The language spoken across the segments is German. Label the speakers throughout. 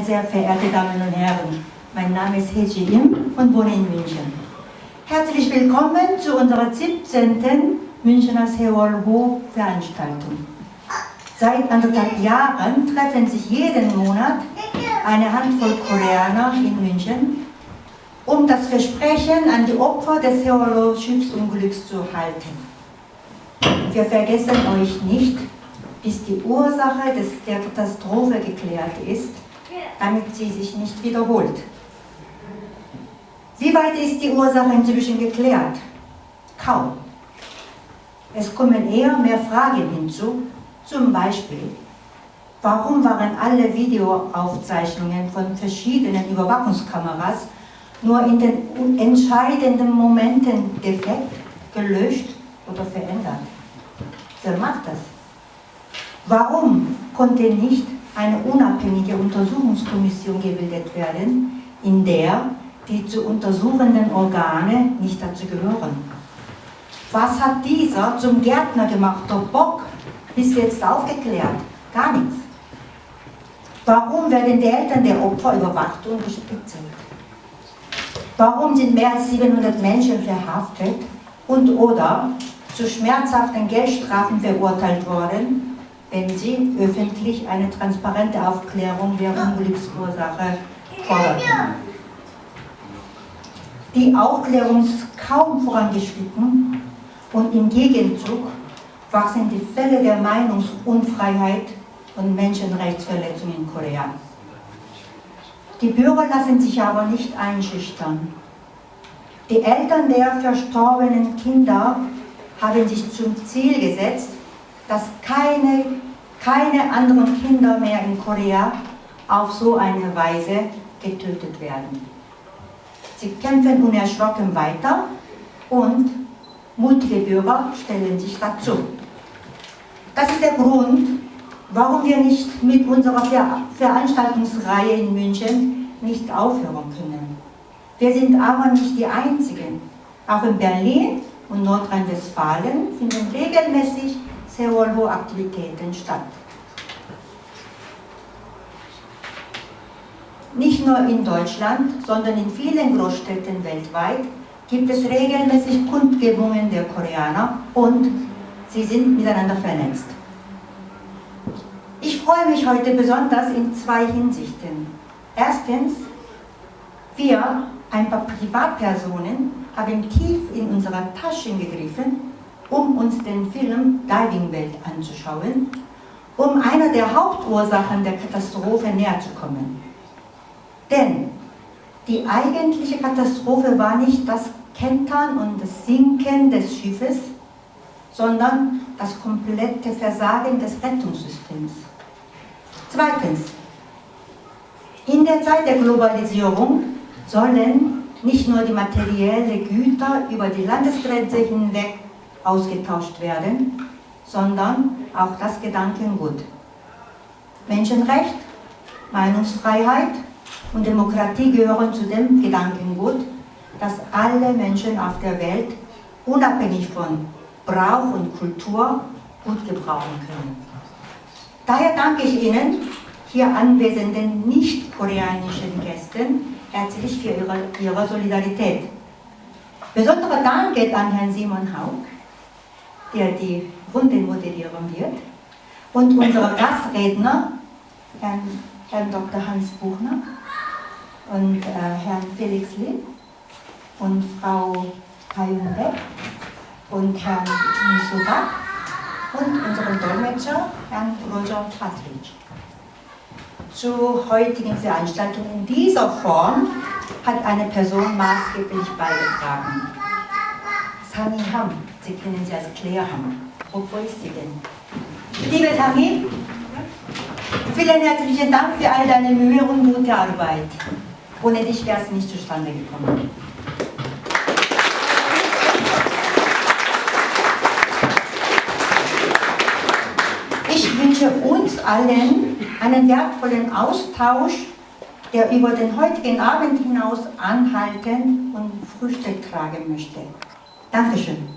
Speaker 1: Meine sehr verehrten Damen und Herren, mein Name ist Im und wohne in München. Herzlich willkommen zu unserer 17. Münchner Sewol Veranstaltung. Seit 1,5 Jahren treffen sich jeden Monat eine Handvoll Koreaner in München, um das Versprechen an die Opfer des Sewolho Schiffsunglücks zu halten. Wir vergessen euch nicht, bis die Ursache der Katastrophe geklärt ist, damit sie sich nicht wiederholt. Wie weit ist die Ursache inzwischen geklärt? Kaum. Es kommen eher mehr Fragen hinzu, zum Beispiel, warum waren alle Videoaufzeichnungen von verschiedenen Überwachungskameras nur in den entscheidenden Momenten defekt, gelöscht oder verändert? Wer macht das? Warum konnte nicht eine unabhängige Untersuchungskommission gebildet werden, in der die zu untersuchenden Organe nicht dazu gehören? Was hat dieser zum Gärtner gemachter Bock bis jetzt aufgeklärt? Gar nichts. Warum werden die Eltern der Opfer überwacht und gespitzelt? Warum sind mehr als 700 Menschen verhaftet und oder zu schmerzhaften Geldstrafen verurteilt worden, wenn sie öffentlich eine transparente Aufklärung der Unglücksursache forderten? Die Aufklärung ist kaum vorangeschritten und im Gegenzug wachsen die Fälle der Meinungsunfreiheit und Menschenrechtsverletzungen in Korea. Die Bürger lassen sich aber nicht einschüchtern. Die Eltern der verstorbenen Kinder haben sich zum Ziel gesetzt, dass keine anderen Kinder mehr in Korea auf so eine Weise getötet werden. Sie kämpfen unerschrocken weiter und mutige Bürger stellen sich dazu. Das ist der Grund, warum wir nicht mit unserer Veranstaltungsreihe in München nicht aufhören können. Wir sind aber nicht die Einzigen. Auch in Berlin und Nordrhein-Westfalen finden regelmäßig Sewolho-Aktivitäten statt. Nicht nur in Deutschland, sondern in vielen Großstädten weltweit gibt es regelmäßig Kundgebungen der Koreaner und sie sind miteinander vernetzt. Ich freue mich heute besonders in 2 Hinsichten. Erstens, wir, ein paar Privatpersonen, haben tief in unsere Taschen gegriffen, um uns den Film Diving Welt anzuschauen, um einer der Hauptursachen der Katastrophe näher zu kommen. Denn die eigentliche Katastrophe war nicht das Kentern und das Sinken des Schiffes, sondern das komplette Versagen des Rettungssystems. Zweitens, in der Zeit der Globalisierung sollen nicht nur die materiellen Güter über die Landesgrenze hinweg ausgetauscht werden, sondern auch das Gedankengut. Menschenrecht, Meinungsfreiheit und Demokratie gehören zu dem Gedankengut, das alle Menschen auf der Welt, unabhängig von Brauch und Kultur, gut gebrauchen können. Daher danke ich Ihnen, hier anwesenden nicht-koreanischen Gästen, herzlich für Ihre Solidarität. Besonderer Dank geht an Herrn Simon Haug, der die Runde moderieren wird, und unsere Gastredner, Herrn Dr. Hans Buchner und Herrn Felix Lill und Frau Gayoon und Herrn Misubak und unseren Dolmetscher, Herrn Roger Patridge. Zur heutigen Veranstaltung in dieser Form hat eine Person maßgeblich beigetragen. Sami Ham, Sie kennen sie als Claire Ham. Wo ist sie denn? Liebe Sami, vielen herzlichen Dank für all deine Mühe und gute Arbeit. Ohne dich wäre es nicht zustande gekommen. Ich wünsche uns allen einen wertvollen Austausch, der über den heutigen Abend hinaus anhalten und Früchte tragen möchte. Dankeschön.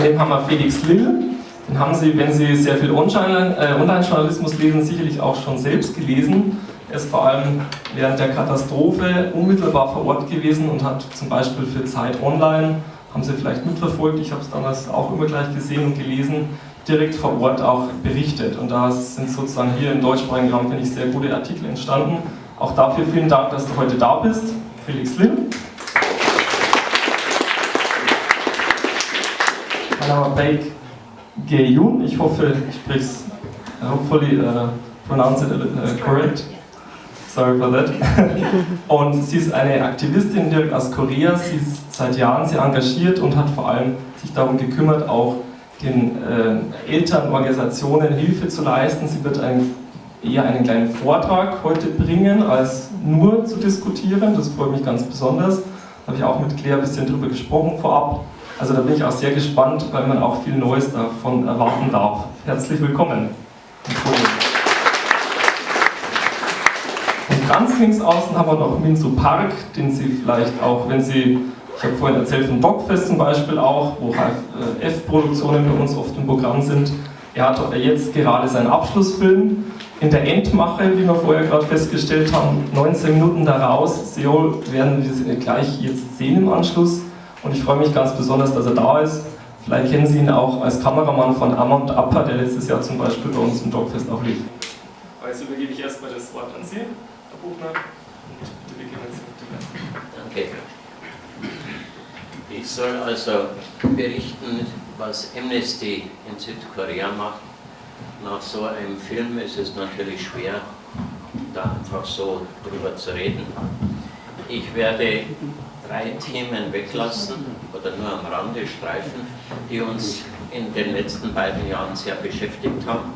Speaker 2: Außerdem haben wir Felix Lill. Den haben Sie, wenn Sie sehr viel Online-Journalismus lesen, sicherlich auch schon selbst gelesen. Er ist vor allem während der Katastrophe unmittelbar vor Ort gewesen und hat zum Beispiel für Zeit Online, haben Sie vielleicht mitverfolgt, ich habe es damals auch immer gleich gesehen und gelesen, direkt vor Ort auch berichtet. Und da sind sozusagen hier im deutschsprachigen Raum, finde ich, sehr gute Artikel entstanden. Auch dafür vielen Dank, dass du heute da bist, Felix Lill. Dann haben wir BAEK Gayoon, ich hoffe, ich spreche es, hopefully pronounce it correct. Sorry for that. Und sie ist eine Aktivistin direkt aus Korea. Sie ist seit Jahren sehr engagiert und hat vor allem sich darum gekümmert, auch den Elternorganisationen Hilfe zu leisten. Sie wird eher einen kleinen Vortrag heute bringen, als nur zu diskutieren. Das freut mich ganz besonders. Da habe ich auch mit Claire ein bisschen drüber gesprochen vorab. Also da bin ich auch sehr gespannt, weil man auch viel Neues davon erwarten darf. Herzlich willkommen. Und ganz links außen haben wir noch Minsu Park, den Sie vielleicht auch, wenn Sie, ich habe vorhin erzählt von Dogfest zum Beispiel auch, wo HFF-Produktionen bei uns oft im Programm sind. Er hat jetzt gerade seinen Abschlussfilm in der Endmache, wie wir vorher gerade festgestellt haben, 19 Minuten daraus. Seoul werden wir gleich jetzt sehen im Anschluss. Und ich freue mich ganz besonders, dass er da ist. Vielleicht kennen Sie ihn auch als Kameramann von Amont Appa, der letztes Jahr zum Beispiel bei uns im Dogfest auch lief. Jetzt übergebe ich erstmal das Wort an Sie, Herr Buchner. Und bitte beginnen Sie mit dem.
Speaker 3: Danke. Ich soll also berichten, was Amnesty in Südkorea macht. Nach so einem Film ist es natürlich schwer, da einfach so drüber zu reden. Ich werde 3 Themen weglassen oder nur am Rande streifen, die uns in den letzten beiden Jahren sehr beschäftigt haben.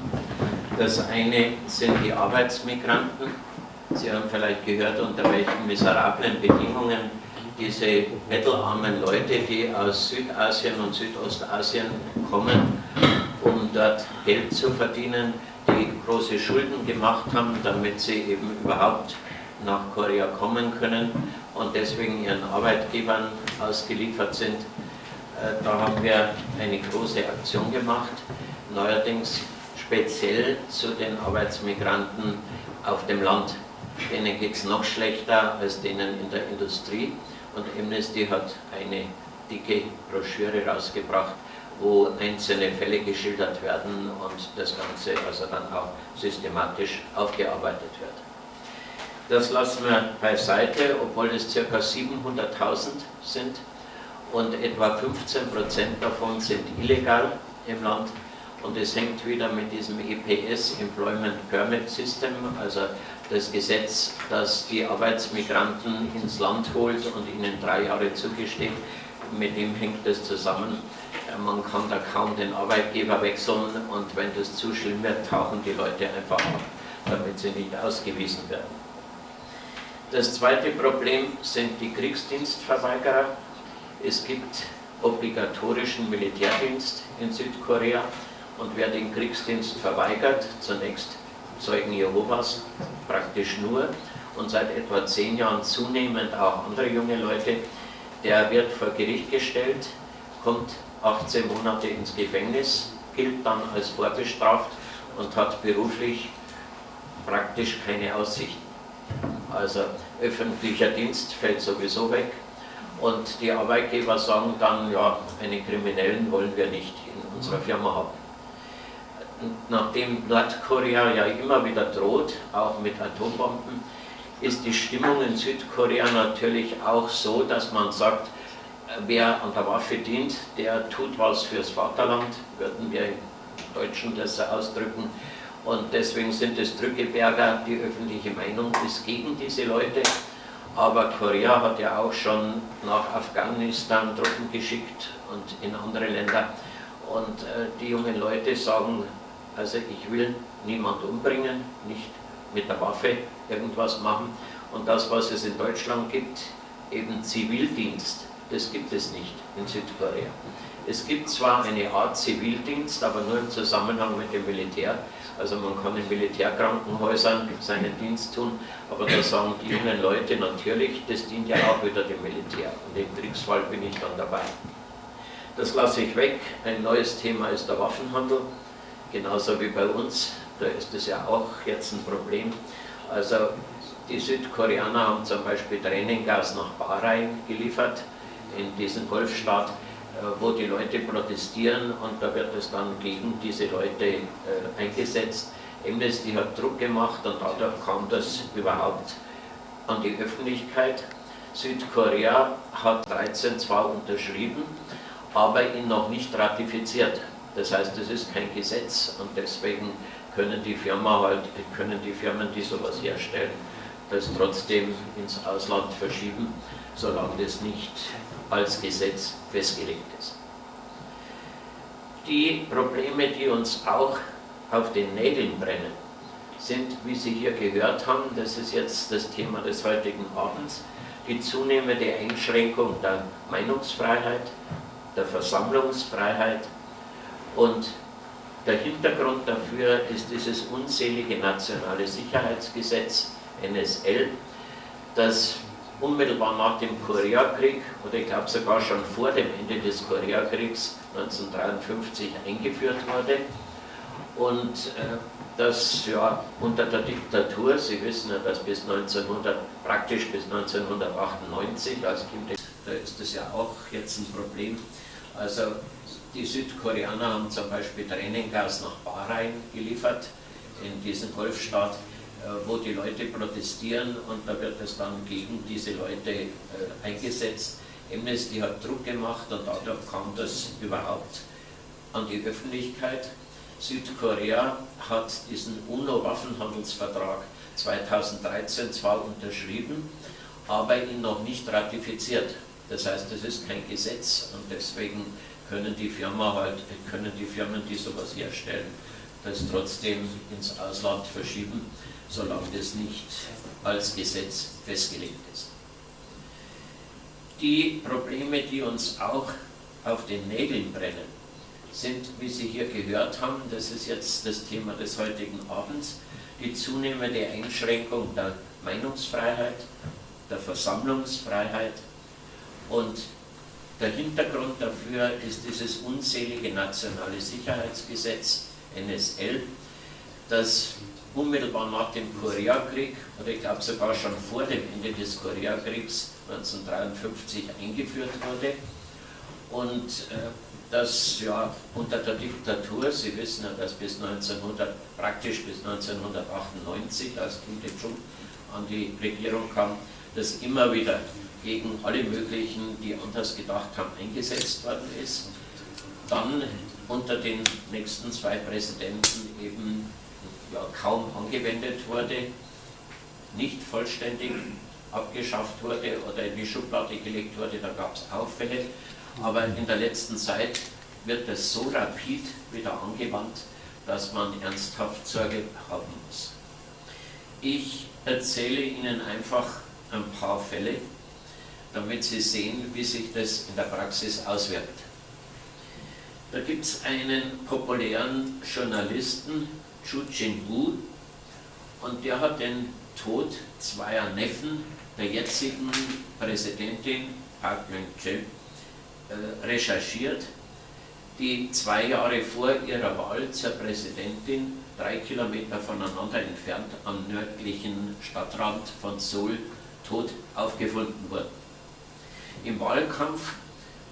Speaker 3: Das eine sind die Arbeitsmigranten. Sie haben vielleicht gehört, unter welchen miserablen Bedingungen diese bettelarmen Leute, die aus Südasien und Südostasien kommen, um dort Geld zu verdienen, die große Schulden gemacht haben, damit sie eben überhaupt nach Korea kommen können und deswegen ihren Arbeitgebern ausgeliefert sind. Da haben wir eine große Aktion gemacht, neuerdings speziell zu den Arbeitsmigranten auf dem Land. Denen geht es noch schlechter als denen in der Industrie und Amnesty hat eine dicke Broschüre rausgebracht, wo einzelne Fälle geschildert werden und das Ganze also dann auch systematisch aufgearbeitet wird. Das lassen wir beiseite, obwohl es ca. 700.000 sind und etwa 15% davon sind illegal im Land. Und es hängt wieder mit diesem EPS, Employment Permit System, also das Gesetz, das die Arbeitsmigranten ins Land holt und ihnen 3 Jahre zugesteht, mit dem hängt das zusammen. Man kann da kaum den Arbeitgeber wechseln und wenn das zu schlimm wird, tauchen die Leute einfach ab, damit sie nicht ausgewiesen werden. Das zweite Problem sind die Kriegsdienstverweigerer. Es gibt obligatorischen Militärdienst in Südkorea und wer den Kriegsdienst verweigert, zunächst Zeugen Jehovas, praktisch nur und seit etwa 10 Jahren zunehmend auch andere junge Leute, der wird vor Gericht gestellt, kommt 18 Monate ins Gefängnis, gilt dann als vorbestraft und hat beruflich praktisch keine Aussichten. Also öffentlicher Dienst fällt sowieso weg und die Arbeitgeber sagen dann, ja, einen Kriminellen wollen wir nicht in unserer Firma haben. Nachdem Nordkorea ja immer wieder droht, auch mit Atombomben, ist die Stimmung in Südkorea natürlich auch so, dass man sagt, wer an der Waffe dient, der tut was fürs Vaterland, würden wir im Deutschen das ausdrücken. Und deswegen sind es Drückeberger, die öffentliche Meinung ist gegen diese Leute. Aber Korea hat ja auch schon nach Afghanistan Truppen geschickt und in andere Länder. Und die jungen Leute sagen, also ich will niemand umbringen, nicht mit der Waffe irgendwas machen. Und das, was es in Deutschland gibt, eben Zivildienst, das gibt es nicht in Südkorea. Es gibt zwar eine Art Zivildienst, aber nur im Zusammenhang mit dem Militär. Also man kann in Militärkrankenhäusern seinen Dienst tun, aber da sagen die jungen Leute natürlich, das dient ja auch wieder dem Militär. Und im Kriegsfall bin ich dann dabei. das lasse ich weg. Ein neues Thema ist der Waffenhandel, genauso wie bei uns. Da ist es ja auch jetzt ein Problem. Also die Südkoreaner haben zum Beispiel Tränengas nach Bahrain geliefert, in diesen Golfstaat, wo die Leute protestieren, und da wird es dann gegen diese Leute eingesetzt. Amnesty hat Druck gemacht und dadurch kam das überhaupt an die Öffentlichkeit. Südkorea hat 13 zwar unterschrieben, aber ihn noch nicht ratifiziert. Das heißt, es ist kein Gesetz, und deswegen können die Firmen, die sowas herstellen, das trotzdem ins Ausland verschieben, solange das nicht als Gesetz festgelegt ist. Die Probleme, die uns auch auf den Nägeln brennen, sind, wie Sie hier gehört haben, das ist jetzt das Thema des heutigen Abends, die zunehmende Einschränkung der Meinungsfreiheit, der Versammlungsfreiheit, und der Hintergrund dafür ist dieses unselige nationale Sicherheitsgesetz NSL, das unmittelbar nach dem Koreakrieg, oder ich glaube sogar schon vor dem Ende des Koreakriegs 1953 eingeführt wurde, und das ja unter der Diktatur, Sie wissen ja, dass praktisch bis 1998, als Kind, da ist das ja auch jetzt ein Problem. Also die Südkoreaner haben zum Beispiel Tränengas nach Bahrain geliefert, in diesen Golfstaat, wo die Leute protestieren, und da wird es dann gegen diese Leute eingesetzt. Amnesty hat Druck gemacht, und dadurch kam das überhaupt an die Öffentlichkeit. Südkorea hat diesen UNO-Waffenhandelsvertrag 2013 zwar unterschrieben, aber ihn noch nicht ratifiziert. Das heißt, es ist kein Gesetz, und deswegen können die Firmen, die sowas herstellen, das trotzdem ins Ausland verschieben, solange das nicht als Gesetz festgelegt ist. Die Probleme, die uns auch auf den Nägeln brennen, sind, wie Sie hier gehört haben, das ist jetzt das Thema des heutigen Abends, die zunehmende Einschränkung der Meinungsfreiheit, der Versammlungsfreiheit, und der Hintergrund dafür ist dieses unselige nationale Sicherheitsgesetz NSL, das unmittelbar nach dem Koreakrieg, oder ich glaube sogar schon vor dem Ende des Koreakriegs 1953 eingeführt wurde, und das ja unter der Diktatur, Sie wissen ja, dass praktisch bis 1998, als Kim Il-sung an die Regierung kam, das immer wieder gegen alle möglichen, die anders gedacht haben, eingesetzt worden ist. Dann unter den nächsten zwei Präsidenten eben ja, kaum angewendet wurde, nicht vollständig abgeschafft wurde oder in die Schublade gelegt wurde, da gab es auch Fälle. Aber in der letzten Zeit wird es so rapid wieder angewandt, dass man ernsthaft Sorge haben muss. Ich erzähle Ihnen einfach ein paar Fälle, damit Sie sehen, wie sich das in der Praxis auswirkt. Da gibt es einen populären Journalisten, Chu Jin-woo, und der hat den Tod zweier Neffen der jetzigen Präsidentin Park Geun-hye recherchiert, die 2 Jahre vor ihrer Wahl zur Präsidentin 3 Kilometer voneinander entfernt am nördlichen Stadtrand von Seoul tot aufgefunden wurden. Im Wahlkampf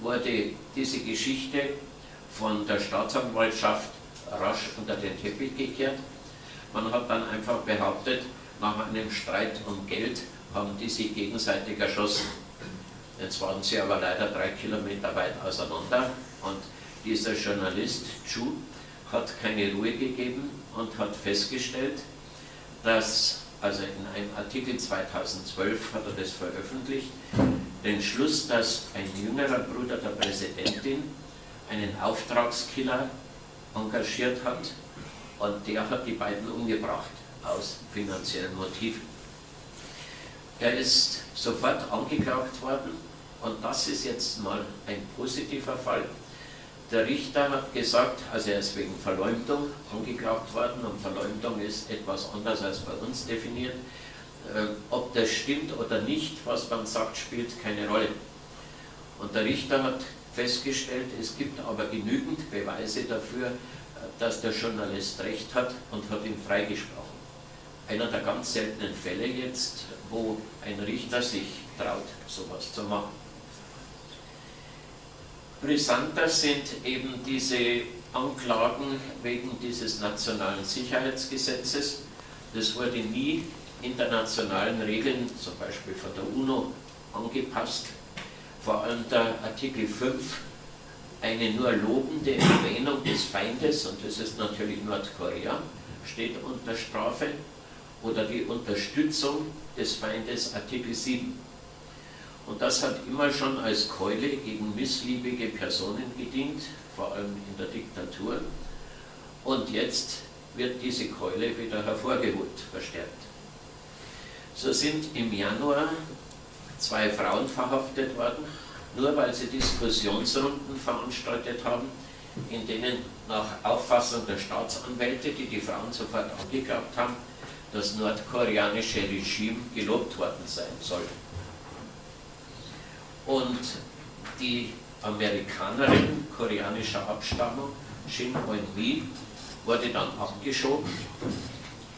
Speaker 3: wurde diese Geschichte von der Staatsanwaltschaft rasch unter den Teppich gekehrt. Man hat dann einfach behauptet, nach einem Streit um Geld haben die sich gegenseitig erschossen. Jetzt waren sie aber leider 3 Kilometer weit auseinander, und dieser Journalist Chu hat keine Ruhe gegeben und hat festgestellt, dass, also in einem Artikel 2012 hat er das veröffentlicht, den Schluss, dass ein jüngerer Bruder der Präsidentin einen Auftragskiller engagiert hat, und der hat die beiden umgebracht, aus finanziellen Motiven. Er ist sofort angeklagt worden, und das ist jetzt mal ein positiver Fall. Der Richter hat gesagt, also er ist wegen Verleumdung angeklagt worden, und Verleumdung ist etwas anders als bei uns definiert. Ob das stimmt oder nicht, was man sagt, spielt keine Rolle. Und der Richter hat festgestellt, es gibt aber genügend Beweise dafür, dass der Journalist recht hat und hat ihn freigesprochen. Einer der ganz seltenen Fälle jetzt, wo ein Richter sich traut, sowas zu machen. Brisanter sind eben diese Anklagen wegen dieses nationalen Sicherheitsgesetzes. Das wurde nie internationalen Regeln, zum Beispiel von der UNO, angepasst. Vor allem der Artikel 5, eine nur lobende Erwähnung des Feindes, und das ist natürlich Nordkorea, steht unter Strafe, oder die Unterstützung des Feindes, Artikel 7. Und das hat immer schon als Keule gegen missliebige Personen gedient, vor allem in der Diktatur. Und jetzt wird diese Keule wieder hervorgeholt, verstärkt. So sind im Januar 2 Frauen verhaftet worden, nur weil sie Diskussionsrunden veranstaltet haben, in denen nach Auffassung der Staatsanwälte, die die Frauen sofort angeklagt haben, das nordkoreanische Regime gelobt worden sein soll. Und die Amerikanerin koreanischer Abstammung, Shin Eun-mi, wurde dann abgeschoben.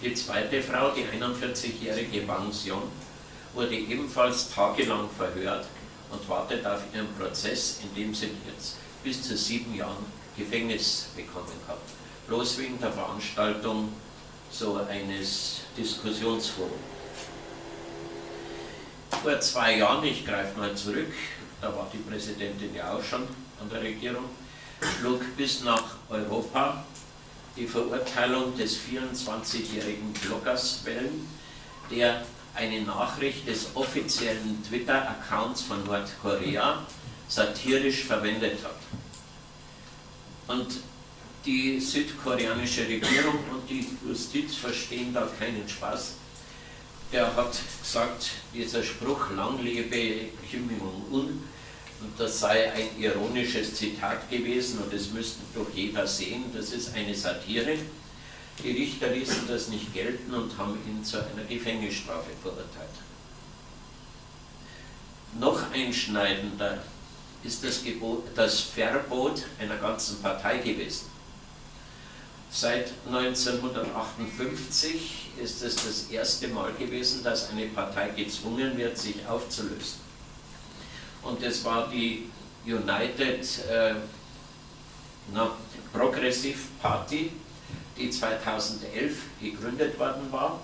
Speaker 3: Die zweite Frau, die 41-jährige Bang Seon, wurde ebenfalls tagelang verhört und wartet auf ihren Prozess, in dem sie jetzt bis zu 7 Jahren Gefängnis bekommen hat. Bloß wegen der Veranstaltung so eines Diskussionsforums. Vor 2 Jahren, ich greife mal zurück, da war die Präsidentin ja auch schon an der Regierung, schlug bis nach Europa die Verurteilung des 24-jährigen Bloggers Wellen, der eine Nachricht des offiziellen Twitter-Accounts von Nordkorea satirisch verwendet hat. Und die südkoreanische Regierung und die Justiz verstehen da keinen Spaß. Der hat gesagt, dieser Spruch, lang lebe Kim Jong-un, und das sei ein ironisches Zitat gewesen und das müsste doch jeder sehen, das ist eine Satire. Die Richter ließen das nicht gelten und haben ihn zu einer Gefängnisstrafe verurteilt. Noch einschneidender ist das Verbot einer ganzen Partei gewesen. Seit 1958 ist es das erste Mal gewesen, dass eine Partei gezwungen wird, sich aufzulösen. Und es war die United Progressive Party, die 2011 gegründet worden war.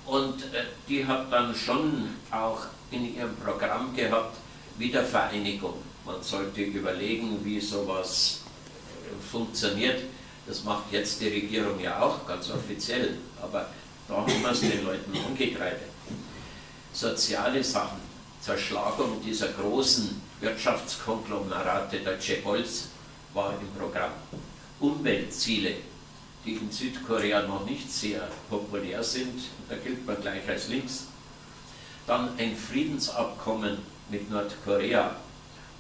Speaker 3: Und die hat dann schon auch in ihrem Programm gehabt, Wiedervereinigung. Man sollte überlegen, wie sowas funktioniert. Das macht jetzt die Regierung ja auch ganz offiziell, aber da haben wir es den Leuten angekreidet. Soziale Sachen, Zerschlagung dieser großen Wirtschaftskonglomerate der Chaebols war im Programm. Umweltziele, die in Südkorea noch nicht sehr populär sind, da gilt man gleich als links. Dann ein Friedensabkommen mit Nordkorea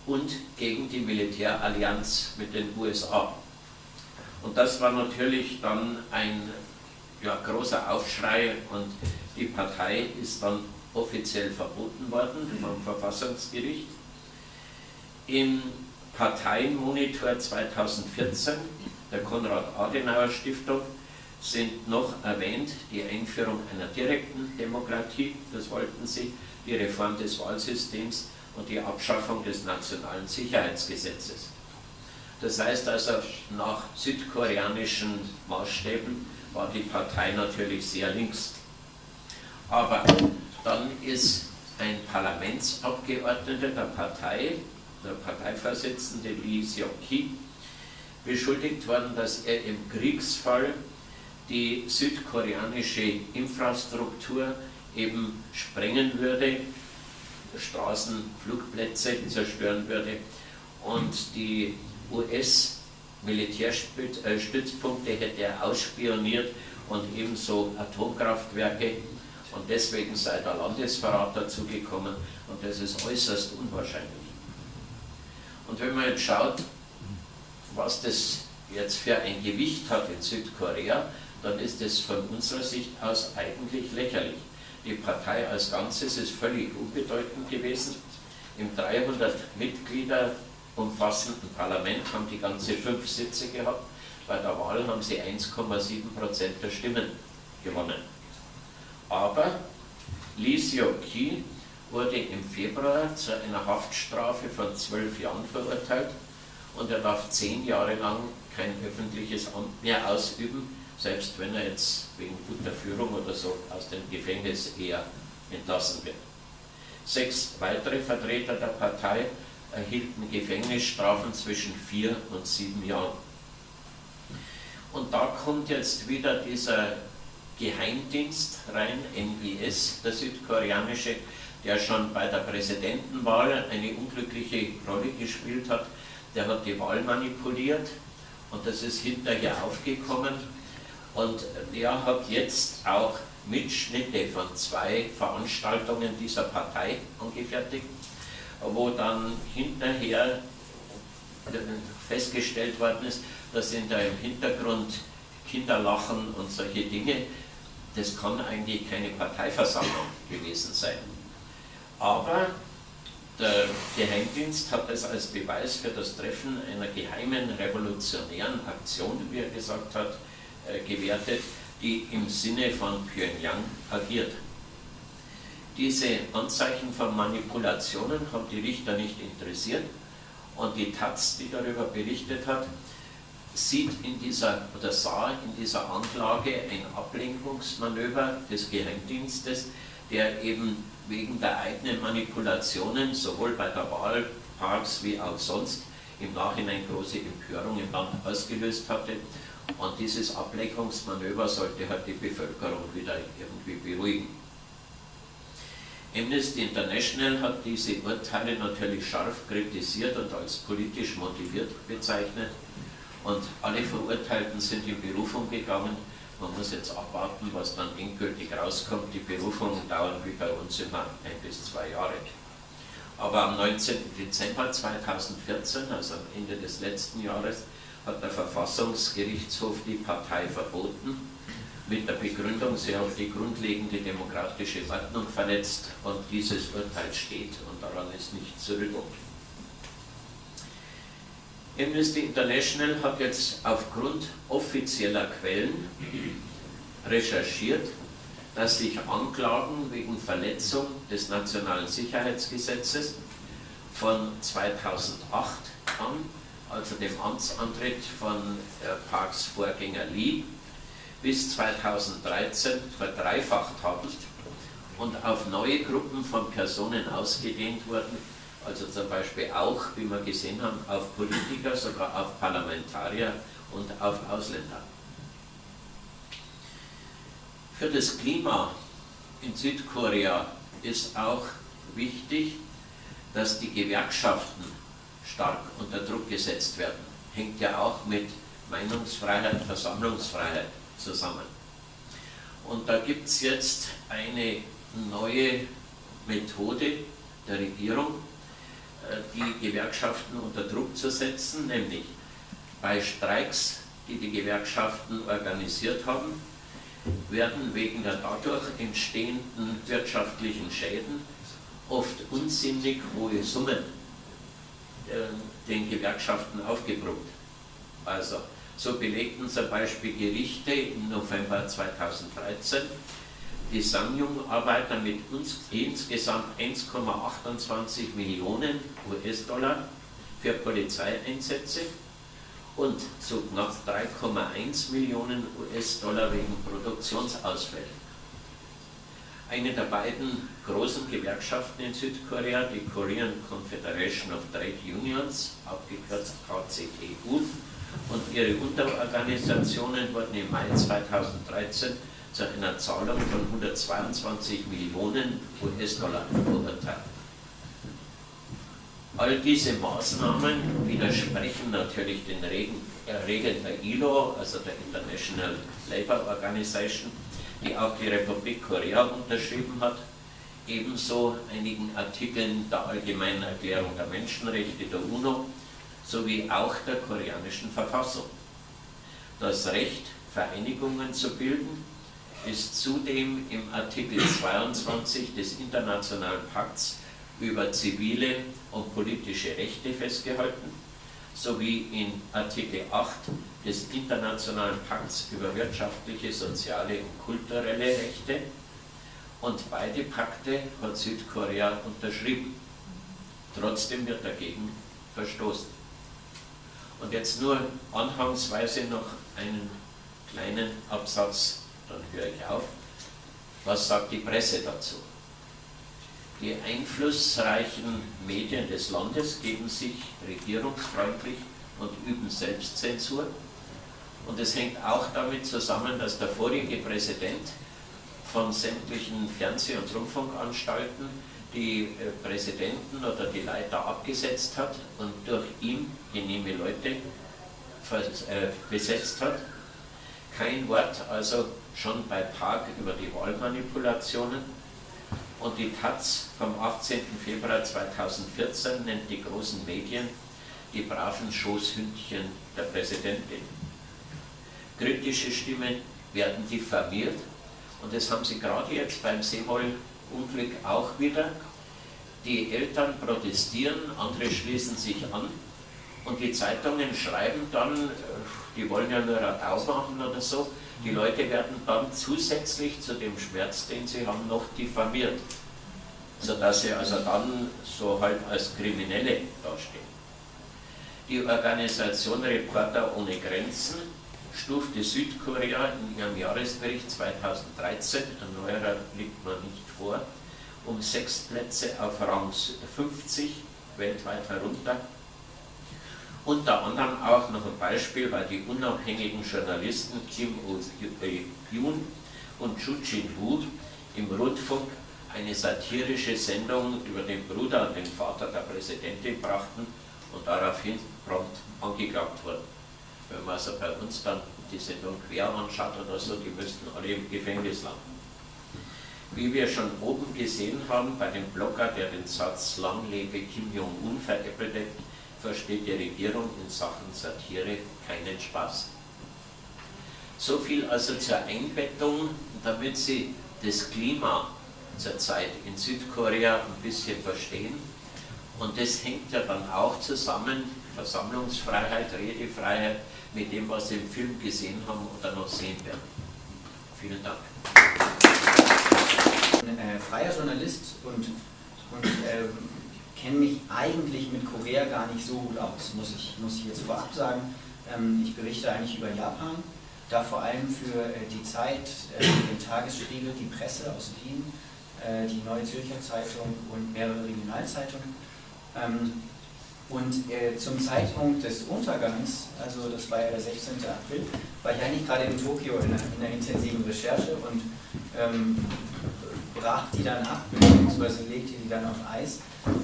Speaker 3: und gegen die Militärallianz mit den USA. Und das war natürlich dann ein großer Aufschrei und die Partei ist dann offiziell verboten worden vom Verfassungsgericht. Im Parteienmonitor 2014 der Konrad-Adenauer-Stiftung sind noch erwähnt die Einführung einer direkten Demokratie, das wollten sie, die Reform des Wahlsystems und die Abschaffung des nationalen Sicherheitsgesetzes. Das heißt also, nach südkoreanischen Maßstäben war die Partei natürlich sehr links. Aber dann ist ein Parlamentsabgeordneter der Partei, der Parteivorsitzende Lee Seok-ki, beschuldigt worden, dass er im Kriegsfall die südkoreanische Infrastruktur eben sprengen würde, Straßen, Flugplätze zerstören würde und die US-Militärstützpunkte hätte er ausspioniert und ebenso Atomkraftwerke, und deswegen sei der Landesverrat dazugekommen und das ist äußerst unwahrscheinlich. Und wenn man jetzt schaut, was das jetzt für ein Gewicht hat in Südkorea, dann ist es von unserer Sicht aus eigentlich lächerlich. Die Partei als Ganzes ist völlig unbedeutend gewesen. Im 300 Mitglieder umfassenden Parlament haben die ganze 5 Sitze gehabt. Bei der Wahl haben sie 1,7% der Stimmen gewonnen. Aber Lee Seok-ki wurde im Februar zu einer Haftstrafe von 12 Jahren verurteilt und er darf 10 Jahre lang kein öffentliches Amt mehr ausüben, selbst wenn er jetzt wegen guter Führung oder so aus dem Gefängnis eher entlassen wird. 6 weitere Vertreter der Partei erhielten Gefängnisstrafen zwischen 4 und 7 Jahren. Und da kommt jetzt wieder dieser Geheimdienst rein, NIS, der südkoreanische, der schon bei der Präsidentenwahl eine unglückliche Rolle gespielt hat. Der hat die Wahl manipuliert und das ist hinterher aufgekommen. Und der hat jetzt auch Mitschnitte von 2 Veranstaltungen dieser Partei angefertigt, wo dann hinterher festgestellt worden ist, dass in da im Hintergrund Kinder lachen und solche Dinge. Das kann eigentlich keine Parteiversammlung gewesen sein. Aber der Geheimdienst hat es als Beweis für das Treffen einer geheimen revolutionären Aktion, wie er gesagt hat, gewertet, die im Sinne von Pyongyang agiert. Diese Anzeichen von Manipulationen haben die Richter nicht interessiert und die Taz, die darüber berichtet hat, sah in dieser Anklage ein Ablenkungsmanöver des Geheimdienstes, der eben wegen der eigenen Manipulationen sowohl bei der Wahl Parks wie auch sonst im Nachhinein große Empörung im Land ausgelöst hatte. Und dieses Ablenkungsmanöver sollte halt die Bevölkerung wieder irgendwie beruhigen. Amnesty International hat diese Urteile natürlich scharf kritisiert und als politisch motiviert bezeichnet. Und alle Verurteilten sind in Berufung gegangen. Man muss jetzt abwarten, was dann endgültig rauskommt. Die Berufungen dauern wie bei uns immer 1 bis 2 Jahre. Aber am 19. Dezember 2014, also am Ende des letzten Jahres, hat der Verfassungsgerichtshof die Partei verboten, mit der Begründung, sie hat die grundlegende demokratische Ordnung verletzt und dieses Urteil steht und daran ist nichts zu rütteln. Amnesty International hat jetzt aufgrund offizieller Quellen recherchiert, dass sich Anklagen wegen Verletzung des Nationalen Sicherheitsgesetzes von 2008 an, also dem Amtsantritt von Parks Vorgänger Lee, bis 2013 verdreifacht haben und auf neue Gruppen von Personen ausgedehnt wurden, also zum Beispiel auch, wie wir gesehen haben, auf Politiker, sogar auf Parlamentarier und auf Ausländer. Für das Klima in Südkorea ist auch wichtig, dass die Gewerkschaften stark unter Druck gesetzt werden. Hängt ja auch mit Meinungsfreiheit, Versammlungsfreiheit zusammen. Und da gibt es jetzt eine neue Methode der Regierung, die Gewerkschaften unter Druck zu setzen, nämlich bei Streiks, die die Gewerkschaften organisiert haben, werden wegen der dadurch entstehenden wirtschaftlichen Schäden oft unsinnig hohe Summen den Gewerkschaften aufgebrummt. Also, so belegten zum Beispiel Gerichte im November 2013 die Samyung-Arbeiter mit insgesamt 1,28 Millionen US-Dollar für Polizeieinsätze und zu knapp 3,1 Millionen US-Dollar wegen Produktionsausfällen. Eine der beiden großen Gewerkschaften in Südkorea, die Korean Confederation of Trade Unions, abgekürzt KCTU, und ihre Unterorganisationen wurden im Mai 2013 zu einer Zahlung von 122 Millionen US-Dollar verurteilt. All diese Maßnahmen widersprechen natürlich den Regeln der ILO, also der International Labour Organization, die auch die Republik Korea unterschrieben hat, ebenso einigen Artikeln der Allgemeinen Erklärung der Menschenrechte der UNO sowie auch der koreanischen Verfassung. Das Recht, Vereinigungen zu bilden, ist zudem im Artikel 22 des Internationalen Pakts über zivile und politische Rechte festgehalten, sowie in Artikel 8 des Internationalen Pakts über wirtschaftliche, soziale und kulturelle Rechte, und beide Pakte hat Südkorea unterschrieben. Trotzdem wird dagegen verstoßen. Und jetzt nur anhangsweise noch einen kleinen Absatz, dann höre ich auf. Was sagt die Presse dazu? Die einflussreichen Medien des Landes geben sich regierungsfreundlich und üben Selbstzensur. Und es hängt auch damit zusammen, dass der vorige Präsident von sämtlichen Fernseh- und Rundfunkanstalten die Präsidenten oder die Leiter abgesetzt hat und durch ihn genehme Leute besetzt hat. Kein Wort also schon bei BAEK über die Wahlmanipulationen. Und die Taz vom 18. Februar 2014 nennt die großen Medien die braven Schoßhündchen der Präsidentin. Kritische Stimmen werden diffamiert, und das haben sie gerade jetzt beim Sewol-Unglück auch wieder. Die Eltern protestieren, andere schließen sich an, und die Zeitungen schreiben dann, die wollen ja nur Radau machen oder so. Die Leute werden dann zusätzlich zu dem Schmerz, den sie haben, noch diffamiert, sodass sie also dann so halt als Kriminelle dastehen. Die Organisation Reporter ohne Grenzen stufte Südkorea in ihrem Jahresbericht 2013, ein neuerer liegt noch nicht vor, um 6 Plätze auf Rang 50 weltweit herunter. Unter anderem auch noch ein Beispiel, weil die unabhängigen Journalisten Kim Oh-yoon und Chu Jin-woo im Rundfunk eine satirische Sendung über den Bruder und den Vater der Präsidentin brachten und daraufhin prompt angeklagt wurden. Wenn man also bei uns dann die Sendung quer anschaut oder so, die müssten alle im Gefängnis landen. Wie wir schon oben gesehen haben, bei dem Blogger, der den Satz "Lang lebe Kim Jong-un" veräppelte, versteht die Regierung in Sachen Satire keinen Spaß. So viel also zur Einbettung, damit Sie das Klima zurzeit in Südkorea ein bisschen verstehen. Und das hängt ja dann auch zusammen, Versammlungsfreiheit, Redefreiheit, mit dem, was Sie im Film gesehen haben oder noch sehen werden. Vielen Dank.
Speaker 4: Freier Journalist und kenne mich eigentlich mit Korea gar nicht so gut aus, muss ich jetzt vorab sagen. Ich berichte eigentlich über Japan, da vor allem für die Zeit, den Tagesspiegel, die Presse aus Wien, die Neue Zürcher Zeitung und mehrere Regionalzeitungen. Und zum Zeitpunkt des Untergangs, also das war ja der 16. April, war ich eigentlich gerade in Tokio in einer intensiven Recherche und brach die dann ab, beziehungsweise legte die dann auf Eis,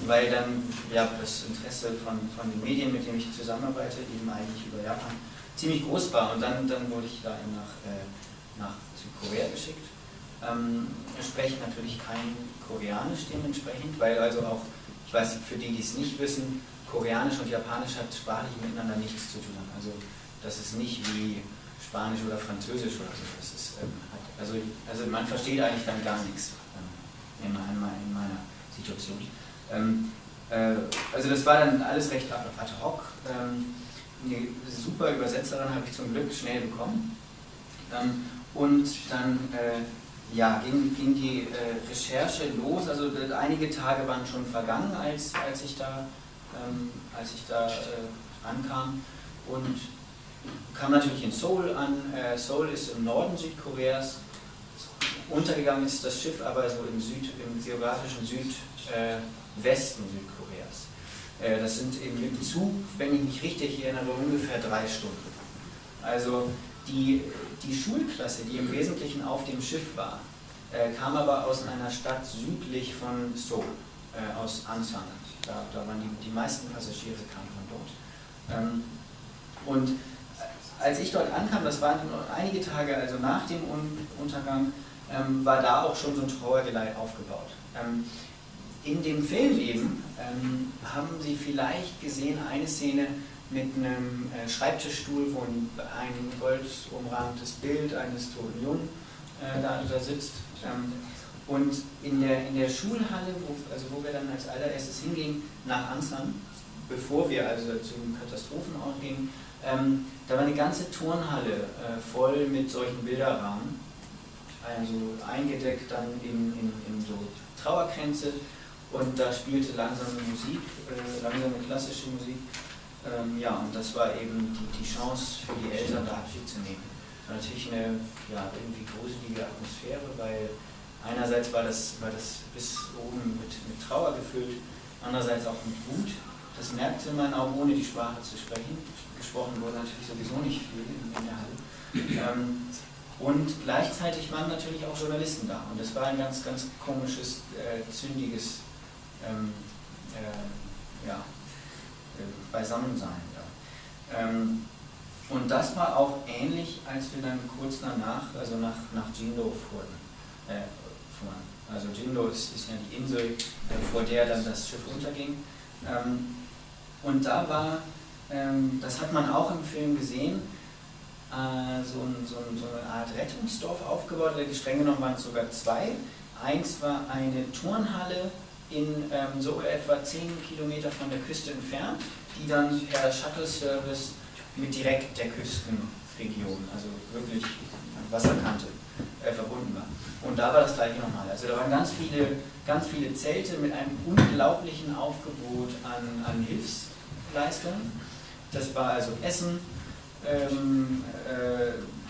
Speaker 4: weil dann ja, das Interesse von den Medien, mit denen ich zusammenarbeite, eben eigentlich über Japan ziemlich groß war. Und dann wurde ich da nach Südkorea geschickt. Ich spreche natürlich kein Koreanisch dementsprechend, weil also auch, ich weiß, für die, die es nicht wissen, Koreanisch und Japanisch hat sprachlich miteinander nichts zu tun. Also das ist nicht wie Spanisch oder Französisch oder so. Das ist, also man versteht eigentlich dann gar nichts in meiner Situation. Also das war dann alles recht ad hoc. Eine super Übersetzerin habe ich zum Glück schnell bekommen. Und dann ja, ging die Recherche los. Also einige Tage waren schon vergangen, als ich da ankam, und kam natürlich in Seoul an. Seoul ist im Norden Südkoreas. Untergegangen ist das Schiff aber so im geografischen Südwesten Südkoreas. Das sind im Zug, wenn ich mich richtig erinnere, ungefähr 3 Stunden. Also die Schulklasse, die im Wesentlichen auf dem Schiff war, kam aber aus einer Stadt südlich von Seoul, aus Ansan. Da waren die meisten Passagiere kamen von dort. Und als ich dort ankam, das waren einige Tage also nach dem Untergang, war da auch schon so ein Trauergeleit aufgebaut. In dem Film eben haben Sie vielleicht gesehen eine Szene mit einem Schreibtischstuhl, wo ein goldumrahmtes Bild eines toten Jungen da sitzt. Und in der Schulhalle, wo wir dann als allererstes hingingen, nach Ansan, bevor wir also zum Katastrophenort gingen, da war eine ganze Turnhalle voll mit solchen Bilderrahmen, also eingedeckt dann in so Trauerkränze, und da spielte langsame Musik, langsame klassische Musik. Ja, und das war eben die Chance für die Eltern, da Abschied zu nehmen. Natürlich eine irgendwie gruselige Atmosphäre, weil einerseits war das bis oben mit Trauer gefüllt, andererseits auch mit Wut. Das merkte man auch, ohne die Sprache zu sprechen. Gesprochen wurde natürlich sowieso nicht viel in der Halle. Und gleichzeitig waren natürlich auch Journalisten da. Und das war ein ganz, ganz komisches, zündiges Beisammensein. Ja. Und das war auch ähnlich, als wir dann kurz danach, also nach Jindo fuhren. Also Jindo ist ja die Insel, vor der dann das Schiff unterging. Und da war, das hat man auch im Film gesehen, so eine Art Rettungsdorf aufgebaut. Streng genommen waren es sogar zwei. Eins war eine Turnhalle in so etwa 10 Kilometer von der Küste entfernt, die dann per Shuttle-Service mit direkt der Küstenregion, also wirklich Wasserkante, verbunden war. Und da war das gleiche nochmal. Also da waren ganz viele Zelte mit einem unglaublichen Aufgebot an Hilfsleistungen. Das war also Essen,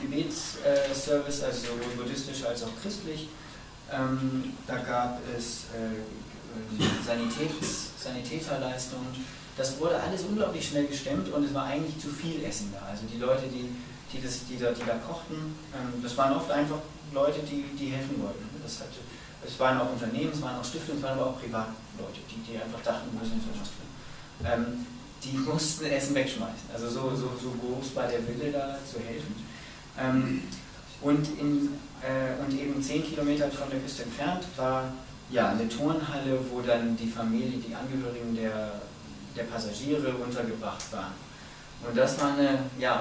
Speaker 4: Gebetsservice, also sowohl buddhistisch als auch christlich. Da gab es Sanitäterleistungen. Das wurde alles unglaublich schnell gestemmt, und es war eigentlich zu viel Essen da. Also die Leute, die da kochten, das waren oft einfach Leute, die helfen wollten. Es waren auch Unternehmen, es waren auch Stiftungen, es waren aber auch Privatleute, die einfach dachten, wir müssen jetzt was tun. Die mussten Essen wegschmeißen. Also so groß war der Wille, da zu helfen. Und eben 10 Kilometer von der Küste entfernt war eine Turnhalle, wo dann die Familie, die Angehörigen der Passagiere untergebracht waren. Und das war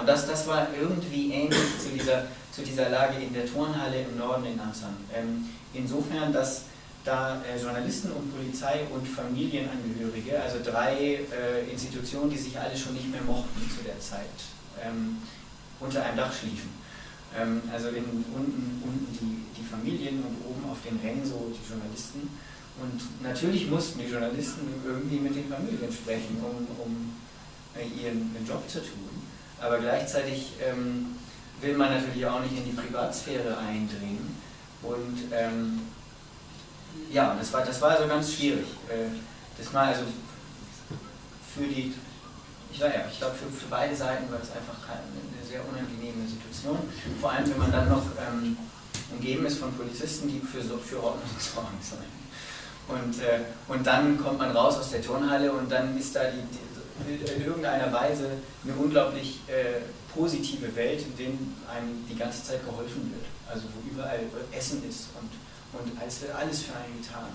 Speaker 4: das war irgendwie ähnlich zu dieser Lage in der Turnhalle im Norden in Ansan. Insofern, dass da Journalisten und Polizei und Familienangehörige, also 3 Institutionen, die sich alle schon nicht mehr mochten zu der Zeit, unter einem Dach schliefen. Also unten die Familien und oben auf den Rängen so die Journalisten. Und natürlich mussten die Journalisten irgendwie mit den Familien sprechen, um ihren Job zu tun. Aber gleichzeitig will man natürlich auch nicht in die Privatsphäre eindringen. Und das war also ganz schwierig. Das war also ich glaube für beide Seiten war das einfach eine sehr unangenehme Situation. Vor allem, wenn man dann noch umgeben ist von Polizisten, die für Ordnung sorgen sollen. Und dann kommt man raus aus der Turnhalle, und dann ist da in irgendeiner Weise eine unglaublich positive Welt, in der einem die ganze Zeit geholfen wird. Also wo überall Essen ist und es wird alles für einen getan.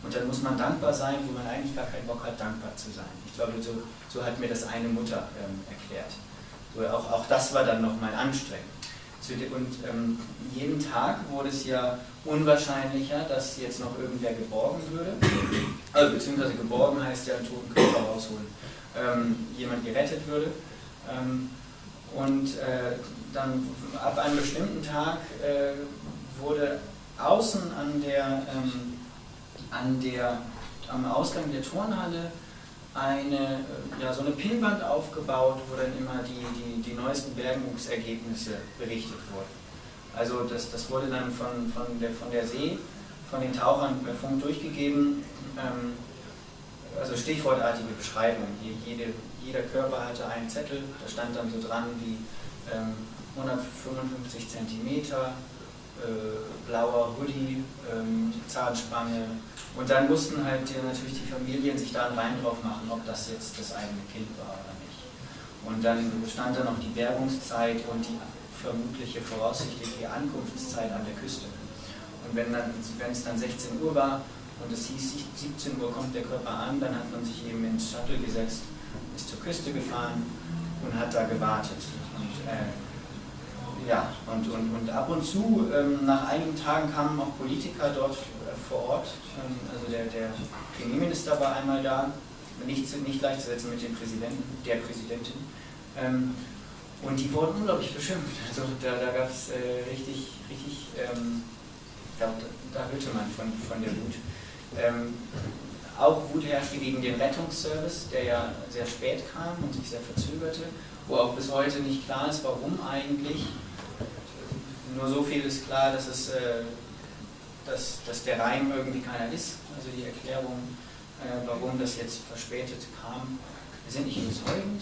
Speaker 4: Und dann muss man dankbar sein, wo man eigentlich gar keinen Bock hat, dankbar zu sein. Ich glaube, so hat mir das eine Mutter erklärt. So, auch das war dann nochmal anstrengend. Und jeden Tag wurde es ja unwahrscheinlicher, dass jetzt noch irgendwer geborgen würde. Also, beziehungsweise geborgen heißt ja einen toten Körper rausholen. Jemand gerettet würde. Dann ab einem bestimmten Tag wurde außen am Ausgang der Turnhalle so eine Pinnwand aufgebaut, wo dann immer die neuesten Bergungsergebnisse berichtet wurden. Also das wurde dann von der See, von den Tauchern per Funk durchgegeben, also stichwortartige Beschreibung. Jeder Körper hatte einen Zettel, da stand dann so dran wie 155 Zentimeter, blauer Hoodie, Zahnspange, und dann mussten halt natürlich die Familien sich da einen Reim drauf machen, ob das jetzt das eigene Kind war oder nicht. Und dann stand da noch die Bergungszeit und die vermutliche voraussichtliche Ankunftszeit an der Küste. Und wenn es dann 16 Uhr war und es hieß, 17 Uhr kommt der Körper an, dann hat man sich eben ins Shuttle gesetzt, ist zur Küste gefahren und hat da gewartet. Und ja, und ab und zu, nach einigen Tagen kamen auch Politiker dort vor Ort, also der Premierminister war einmal da, nicht gleichzusetzen mit dem Präsidenten, der Präsidentin, und die wurden unglaublich beschimpft, also da gab es richtig, da hörte man von der Wut. Auch Wut herrschte gegen den Rettungsservice, der ja sehr spät kam und sich sehr verzögerte, wo auch bis heute nicht klar ist, warum eigentlich. Nur so viel ist klar, dass der Reim irgendwie keiner ist, also die Erklärung, warum das jetzt verspätet kam, sind nicht überzeugend.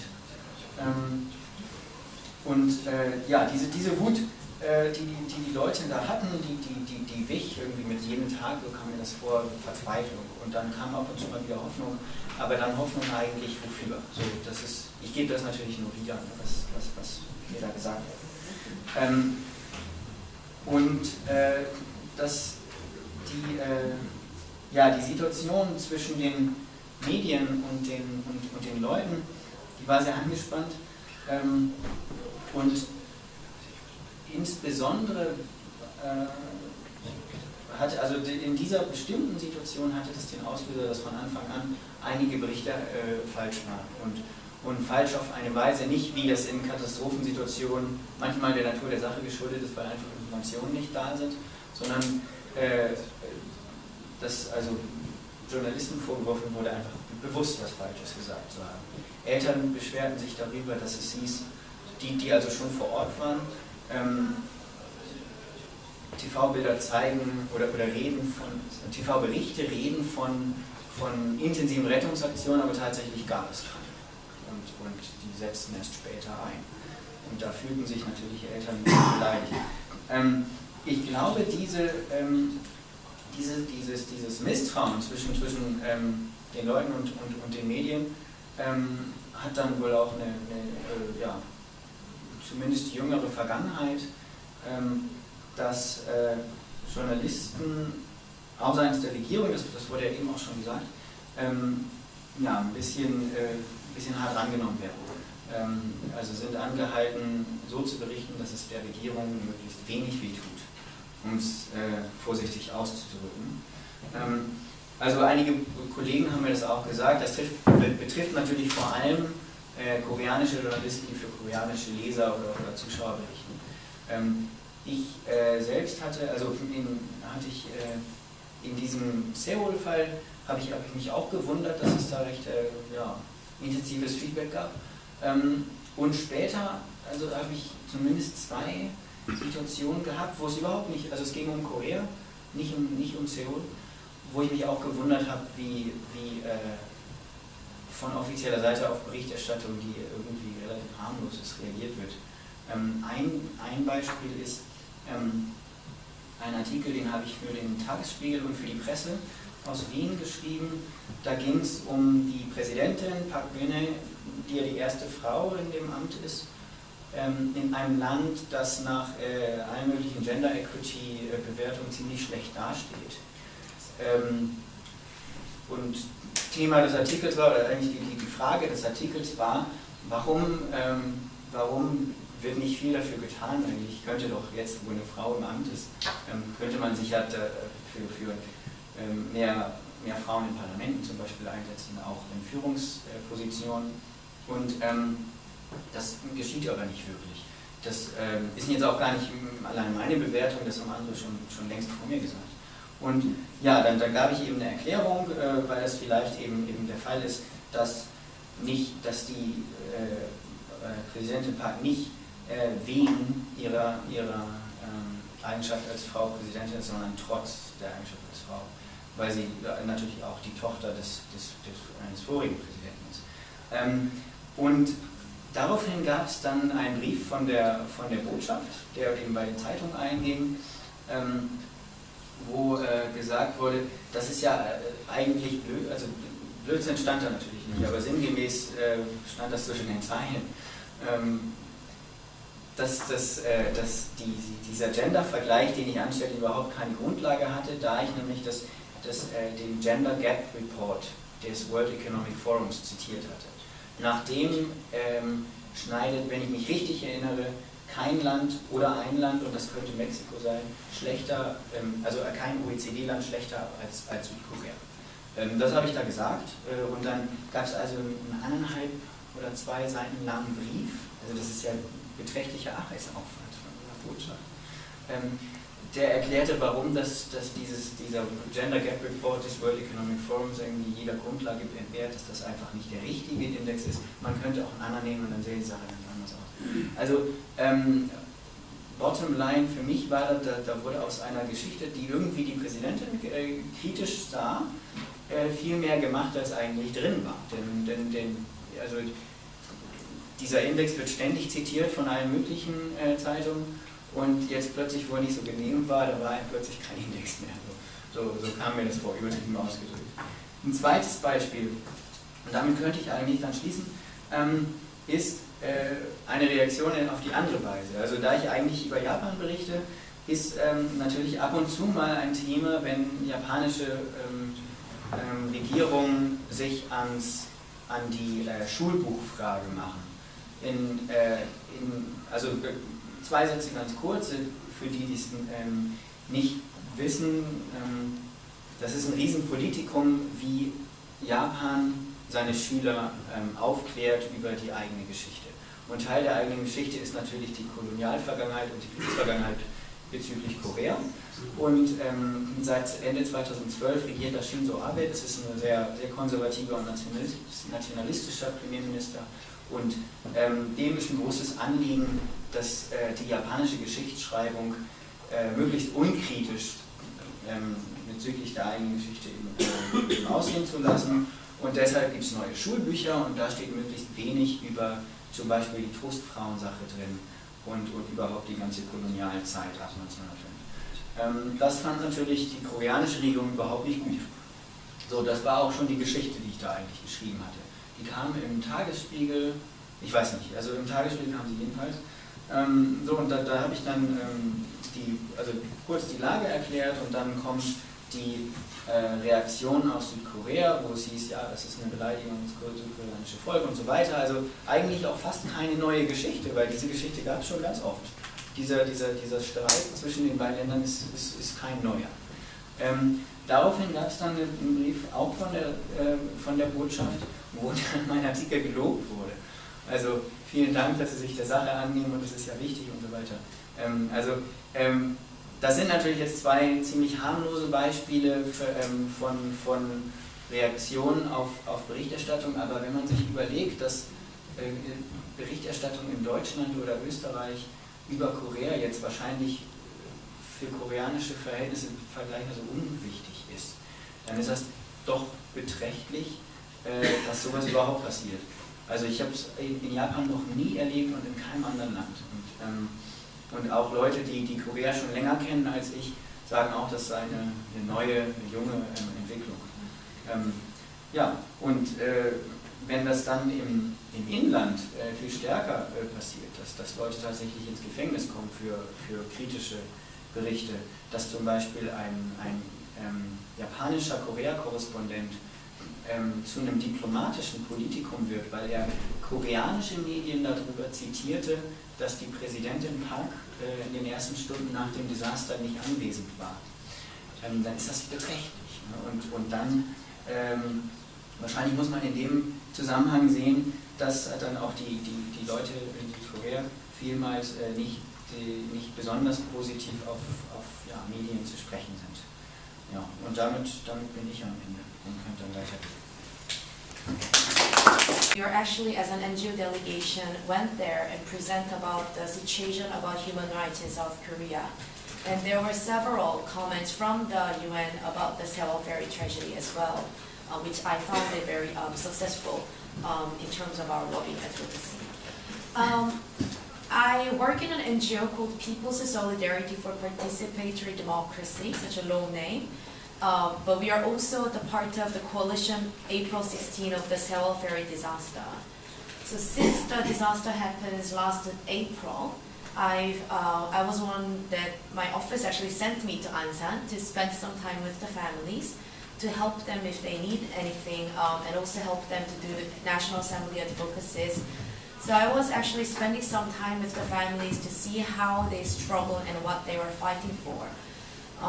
Speaker 4: Ja, diese Wut, die Leute da hatten, die wich irgendwie mit jedem Tag, so kam mir das vor, Verzweiflung. Und dann kam ab und zu mal wieder Hoffnung, aber dann Hoffnung eigentlich wofür? So, ich gebe das natürlich nur wieder, was mir da gesagt wird. Die Situation zwischen den Medien und den Leuten, die war sehr angespannt. Und insbesondere in dieser bestimmten Situation hatte das den Auslöser, dass von Anfang an einige Berichte falsch waren und falsch auf eine Weise, nicht wie das in Katastrophensituationen manchmal der Natur der Sache geschuldet ist, weil einfach Informationen nicht da sind, sondern dass also Journalisten vorgeworfen wurde, einfach bewusst was Falsches gesagt zu haben. Eltern beschwerten sich darüber, dass es hieß, die also schon vor Ort waren, TV-Bilder zeigen oder TV-Berichte reden von intensiven Rettungsaktionen, aber tatsächlich gab es keine. Und die setzten erst später ein. Und da fühlten sich natürlich Eltern beleidigt. Ich glaube, dieses Misstrauen zwischen den Leuten und den Medien hat dann wohl auch eine zumindest jüngere Vergangenheit, dass Journalisten, auch seitens der Regierung, das wurde ja eben auch schon gesagt, ein bisschen hart rangenommen werden. Also sind angehalten, so zu berichten, dass es der Regierung möglichst wenig wehtut, um es vorsichtig auszudrücken. Also einige Kollegen haben mir das auch gesagt, das betrifft natürlich vor allem koreanische Journalisten, die für koreanische Leser oder Zuschauer berichten. Ich selbst hatte in diesem Sewol-Fall habe ich mich auch gewundert, dass es da recht intensives Feedback gab. Und später habe ich zumindest 2 Situationen gehabt, wo es überhaupt nicht, also es ging um Korea, nicht um Seoul, wo ich mich auch gewundert habe, wie von offizieller Seite auf Berichterstattung, die irgendwie relativ harmlos ist, reagiert wird. Ein Beispiel ist ein Artikel, den habe ich für den Tagesspiegel und für die Presse aus Wien geschrieben. Da ging es um die Präsidentin Park Geun-hye, die ja die erste Frau in dem Amt ist, in einem Land, das nach allen möglichen Gender Equity Bewertungen ziemlich schlecht dasteht. Und Thema des Artikels war, oder eigentlich die Frage des Artikels war, warum wird nicht viel dafür getan? Eigentlich könnte doch jetzt, wo eine Frau im Amt ist, könnte man sich ja für mehr Frauen in Parlamenten zum Beispiel einsetzen, auch in Führungspositionen. Und das geschieht aber nicht wirklich. Das ist jetzt auch gar nicht allein meine Bewertung, das haben andere schon längst vor mir gesagt. Und ja, dann gab ich eben eine Erklärung, weil das vielleicht eben der Fall ist, dass die Präsidentin Park nicht wegen ihrer Eigenschaft als Frau Präsidentin ist, sondern trotz der Eigenschaft als Frau, weil sie natürlich auch die Tochter eines vorigen Präsidenten ist. Und daraufhin gab es dann einen Brief von der Botschaft, der eben bei den Zeitungen einging, wo gesagt wurde, das ist ja eigentlich blöd, also Blödsinn stand da natürlich nicht, aber sinngemäß stand das zwischen den Zeilen, dass dieser Gender-Vergleich, den ich anstelle, überhaupt keine Grundlage hatte, da ich nämlich den Gender Gap Report des World Economic Forums zitiert hatte. Nachdem schneidet, wenn ich mich richtig erinnere, kein Land oder ein Land, und das könnte Mexiko sein, schlechter, also kein OECD-Land schlechter als Südkorea. Das habe ich da gesagt, und dann gab es also einen 1,5 oder 2 Seiten langen Brief, also das ist ja beträchtlicher Arbeitsaufwand von der Botschaft. Der erklärte, warum dieser Gender Gap Report des World Economic Forums irgendwie jeder Grundlage entbehrt, dass das einfach nicht der richtige Index ist. Man könnte auch einen anderen nehmen und dann sähe die Sache ganz anders aus. Also, bottom line für mich war, da wurde aus einer Geschichte, die irgendwie die Präsidentin kritisch sah, viel mehr gemacht, als eigentlich drin war. Also dieser Index wird ständig zitiert von allen möglichen Zeitungen. Und jetzt plötzlich, wo er nicht so genehm war, da war plötzlich kein Index mehr. So kam mir das vor, übertrieben ausgedrückt. Ein zweites Beispiel, und damit könnte ich eigentlich dann schließen, ist eine Reaktion auf die andere Weise. Also da ich eigentlich über Japan berichte, ist natürlich ab und zu mal ein Thema, wenn japanische Regierungen sich an die Schulbuchfrage machen. Also 2 Sätze ganz kurz, für die es nicht wissen. Das ist ein Riesenpolitikum, wie Japan seine Schüler aufklärt über die eigene Geschichte. Und Teil der eigenen Geschichte ist natürlich die Kolonialvergangenheit und die Kriegsvergangenheit bezüglich Korea. Und seit Ende 2012 regiert da Shinzo Abe, das ist ein sehr, sehr konservativer und nationalistischer Premierminister. Und dem ist ein großes Anliegen, dass die japanische Geschichtsschreibung möglichst unkritisch bezüglich der eigenen Geschichte eben aussehen zu lassen. Und deshalb gibt es neue Schulbücher, und da steht möglichst wenig über zum Beispiel die Trostfrauensache drin und überhaupt die ganze Kolonialzeit ab 1905. Das fand natürlich die koreanische Regierung überhaupt nicht gut. So, das war auch schon die Geschichte, die ich da eigentlich geschrieben hatte. Die kam im Tagesspiegel, ich weiß nicht, also im Tagesspiegel kam sie jedenfalls. So, und da habe ich dann kurz die Lage erklärt, und dann kommt die Reaktion aus Südkorea, wo es hieß, ja, das ist eine Beleidigung des südkoreanischen Volkes und so weiter. Also eigentlich auch fast keine neue Geschichte, weil diese Geschichte gab es schon ganz oft. Dieser Streit zwischen den beiden Ländern ist kein neuer. Daraufhin gab es dann einen Brief auch von der Botschaft, wo dann mein Artikel gelobt wurde. Also vielen Dank, dass Sie sich der Sache annehmen, und das ist ja wichtig und so weiter. Das sind natürlich jetzt 2 ziemlich harmlose Beispiele von Reaktionen auf Berichterstattung, aber wenn man sich überlegt, dass Berichterstattung in Deutschland oder Österreich über Korea jetzt wahrscheinlich für koreanische Verhältnisse im Vergleich so unwichtig ist, dann ist das doch beträchtlich, dass sowas überhaupt passiert. Also ich habe es in Japan noch nie erlebt und in keinem anderen Land. Und auch Leute, die Korea schon länger kennen als ich, sagen auch, das sei eine neue, junge Entwicklung. Wenn das dann im Inland viel stärker passiert, dass Leute tatsächlich ins Gefängnis kommen für kritische Berichte, dass zum Beispiel ein japanischer Korea-Korrespondent zu einem diplomatischen Politikum wird, weil er koreanische Medien darüber zitierte, dass die Präsidentin Park in den ersten Stunden nach dem Desaster nicht anwesend war. Dann ist das beträchtlich. Ne? Und dann, wahrscheinlich muss man in dem Zusammenhang sehen, dass dann auch die Leute in Südkorea vielmals nicht besonders positiv auf Medien zu sprechen sind. Ja, und damit bin ich am Ende und kann dann weitergehen.
Speaker 5: You're actually, as an NGO delegation, went there and present about the situation about human rights in South Korea. And there were several comments from the UN about the Sewol ferry tragedy as well, which I found it very successful in terms of our lobbying advocacy. I work in an NGO called People's Solidarity for Participatory Democracy, such a long name. But we are also the part of the coalition April 16 of the Sewol ferry disaster. So since the disaster happened last April, I was one that my office actually sent me to Ansan to spend some time with the families, to help them if they need anything, and also help them to do the National Assembly advocacies So I was actually spending some time with the families to see how they struggle and what they were fighting for.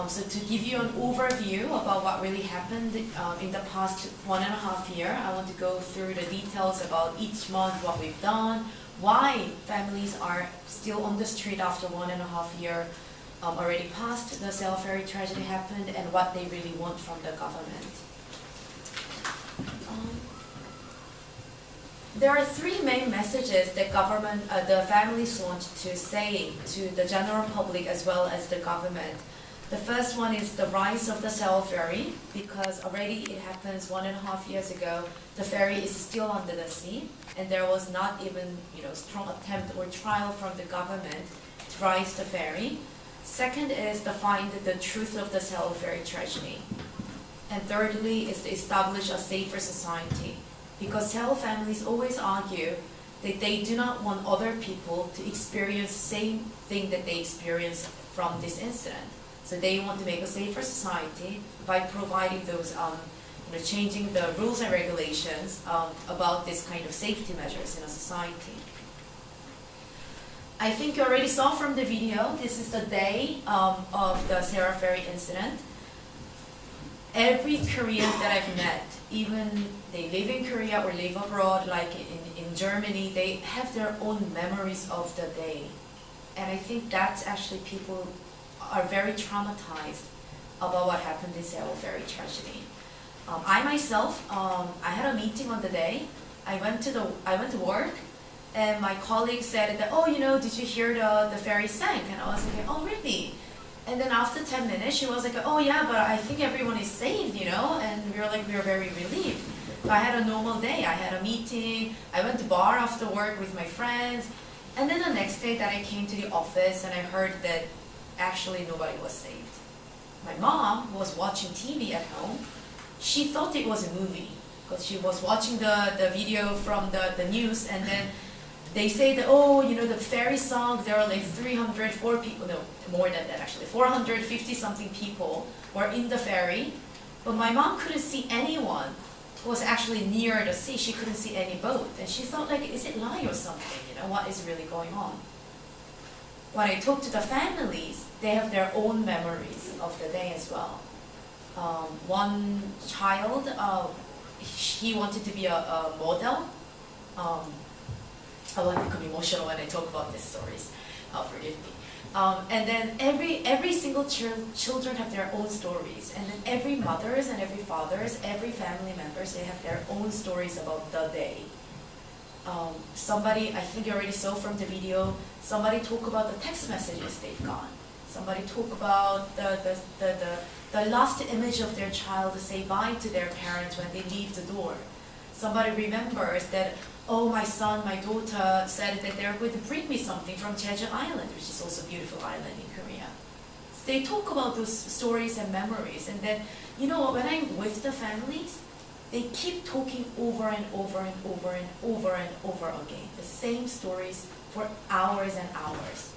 Speaker 5: So to give you an overview about what really happened in the past 1.5 years, I want to go through the details about each month, what we've done, why families are still on the street after 1.5 years already passed the Sewol ferry tragedy happened, and what they really want from the government. There are three main messages that the families want to say to the general public as well as the government. The first one is the rise of the Sewol ferry, because already it happens 1.5 years ago. The ferry is still under the sea, and there was not even strong attempt or trial from the government to rise the ferry. Second is to find the truth of the Sewol ferry tragedy. And thirdly is to establish a safer society, because Sewol families always argue that they do not want other people to experience the same thing that they experienced from this incident. So they want to make a safer society by providing those, changing the rules and regulations about this kind of safety measures in a society. I think you already saw from the video, this is the day of the Sewol ferry incident. Every Korean that I've met, even they live in Korea or live abroad, like in Germany, they have their own memories of the day. And I think that's actually people are very traumatized about what happened in Sewol ferry tragedy. I myself, I had a meeting on the day. I went to work, and my colleague said that, oh, did you hear the ferry sank? And I was like, oh, really? And then after 10 minutes, she was like, oh yeah, but I think everyone is saved, and we were very relieved. So I had a normal day. I had a meeting. I went to bar after work with my friends. And then the next day that I came to the office and I heard that actually nobody was saved. My mom was watching TV at home. She thought it was a movie because she was watching the video from the news, and then they say that, the ferry sunk, there are like 304 people, no, more than that actually, 450 something people were in the ferry, but my mom couldn't see anyone who was actually near the sea. She couldn't see any boat, and she thought like, is it lie or something, what is really going on? When I talked to the families, they have their own memories of the day as well. One child, he wanted to be a model. I will become emotional when I talk about these stories. Forgive me. And then every single children have their own stories, and then every mothers and every fathers, every family members, they have their own stories about the day. Somebody, I think you already saw from the video, somebody talk about the text messages they've got. Somebody talk about the last image of their child to say bye to their parents when they leave the door. Somebody remembers that, oh, my son, my daughter said that they're going to bring me something from Jeju Island, which is also a beautiful island in Korea. So they talk about those stories and memories, and then, when I'm with the families, they keep talking over and over and over and over and over again, the same stories for hours and hours.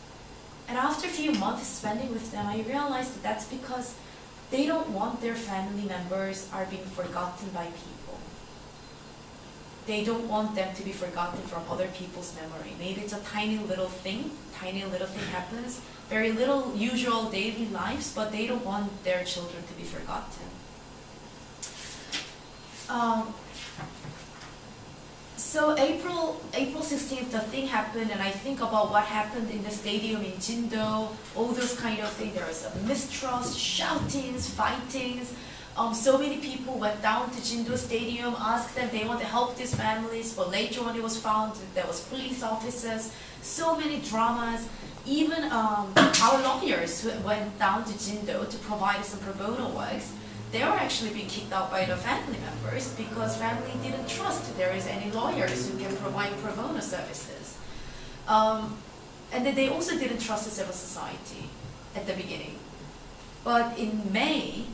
Speaker 5: And after a few months spending with them, I realized that that's because they don't want their family members are being forgotten by people. They don't want them to be forgotten from other people's memory. Maybe it's a tiny little thing happens, very little usual daily lives, but they don't want their children to be forgotten. So April 16th, the thing happened, and I think about what happened in the stadium in Jindo, all those kind of things. There was a mistrust, shoutings, fightings. So many people went down to Jindo Stadium, asked them they want to help these families, but later on it was found that there was police officers, so many dramas. Even our lawyers who went down to Jindo to provide some pro bono works, they were actually being kicked out by the family members because family didn't trust there is any lawyers who can provide pro bono services. And then they also didn't trust the civil society at the beginning. But in May,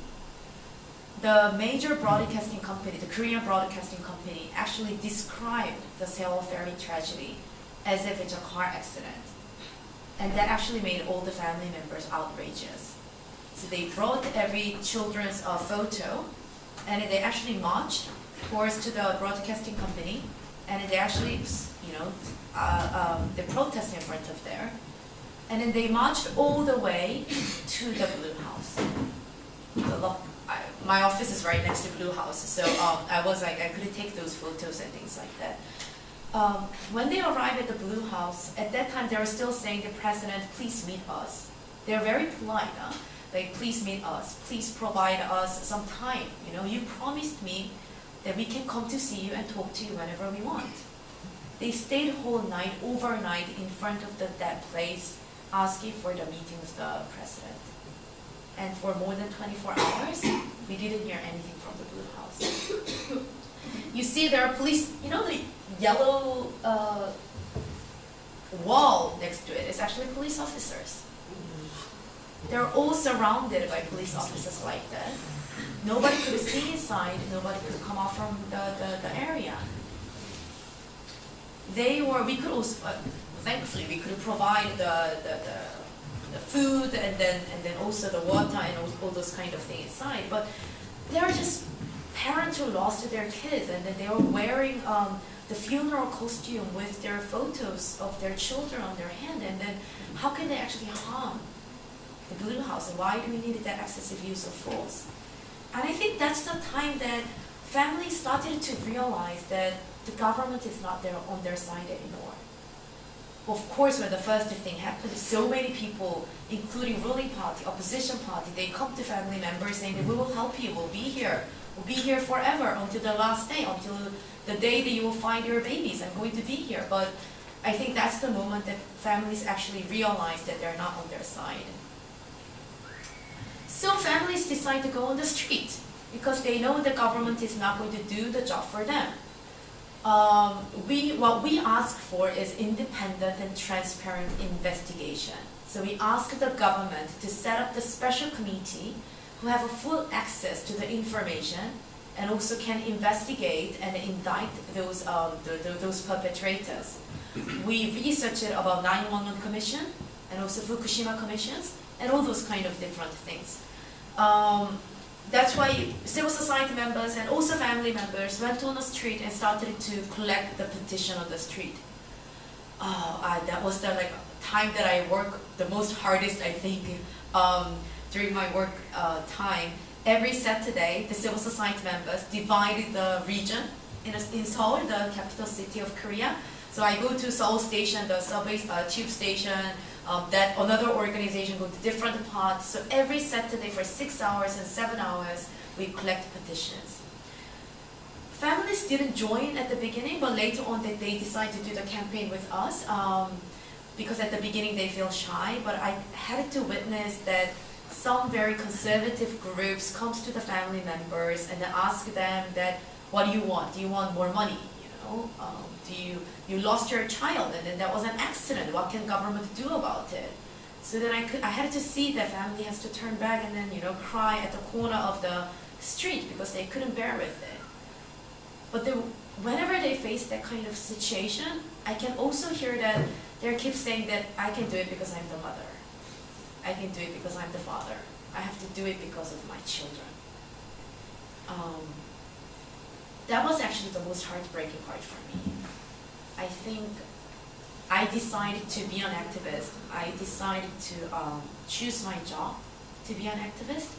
Speaker 5: the major broadcasting company, the Korean broadcasting company, actually described the Sewol ferry tragedy as if it's a car accident. And that actually made all the family members outrageous. So they brought every children's photo, and they actually marched towards to the broadcasting company, and they actually, they're protesting in front of there. And then they marched all the way to the Blue House. My office is right next to Blue House, so I was like, I couldn't take those photos and things like that. When they arrived at the Blue House, at that time they were still saying, the president, please meet us. They're very polite, huh? Like, please meet us, please provide us some time. You know, you promised me that we can come to see you and talk to you whenever we want. They stayed whole night, overnight, in front of that place, asking for the meeting with the president. And for more than 24 hours, we didn't hear anything from the Blue House. You see there are police, you know the yellow wall next to it is actually police officers. They're all surrounded by police officers like that. Nobody could see inside, nobody could come out from the area. We could also, thankfully, we could provide the food and then also the water and all those kind of things inside. But there are just parents who lost their kids, and then they were wearing the funeral costume with their photos of their children on their hand, and then how can they actually harm the Blue House, and why do we need that excessive use of force? And I think that's the time that families started to realize that the government is not there on their side anymore. Of course, when the first thing happened, so many people, including ruling party, opposition party, they come to family members saying that we will help you, we'll be here forever until the last day, until the day that you will find your babies, I'm going to be here. But I think that's the moment that families actually realize that they're not on their side. So families decide to go on the street because they know the government is not going to do the job for them. What we ask for is independent and transparent investigation. So we ask the government to set up the special committee who have a full access to the information and also can investigate and indict those perpetrators. We researched about 9/11 Commission and also Fukushima Commissions and all those kind of different things. That's why civil society members and also family members went on the street and started to collect the petition on the street. That was the time that I work the most hardest, I think, during my work time. Every Saturday, the civil society members divided the region in Seoul, the capital city of Korea. So I go to Seoul station, the subway, tube station, that another organization go to different parts. So every Saturday for 6 hours and 7 hours, we collect petitions. Families didn't join at the beginning, but later on they decided to do the campaign with us because at the beginning they feel shy. But I had to witness that some very conservative groups comes to the family members and ask them that, what do you want? Do you want more money? You lost your child and then that was an accident. What can government do about it? So then I had to see the family has to turn back and then cry at the corner of the street because they couldn't bear with it. But whenever they face that kind of situation, I can also hear that they keep saying that I can do it because I'm the mother. I can do it because I'm the father. I have to do it because of my children. That was actually the most heartbreaking part for me. I think I decided to be an activist. I decided to choose my job to be an activist.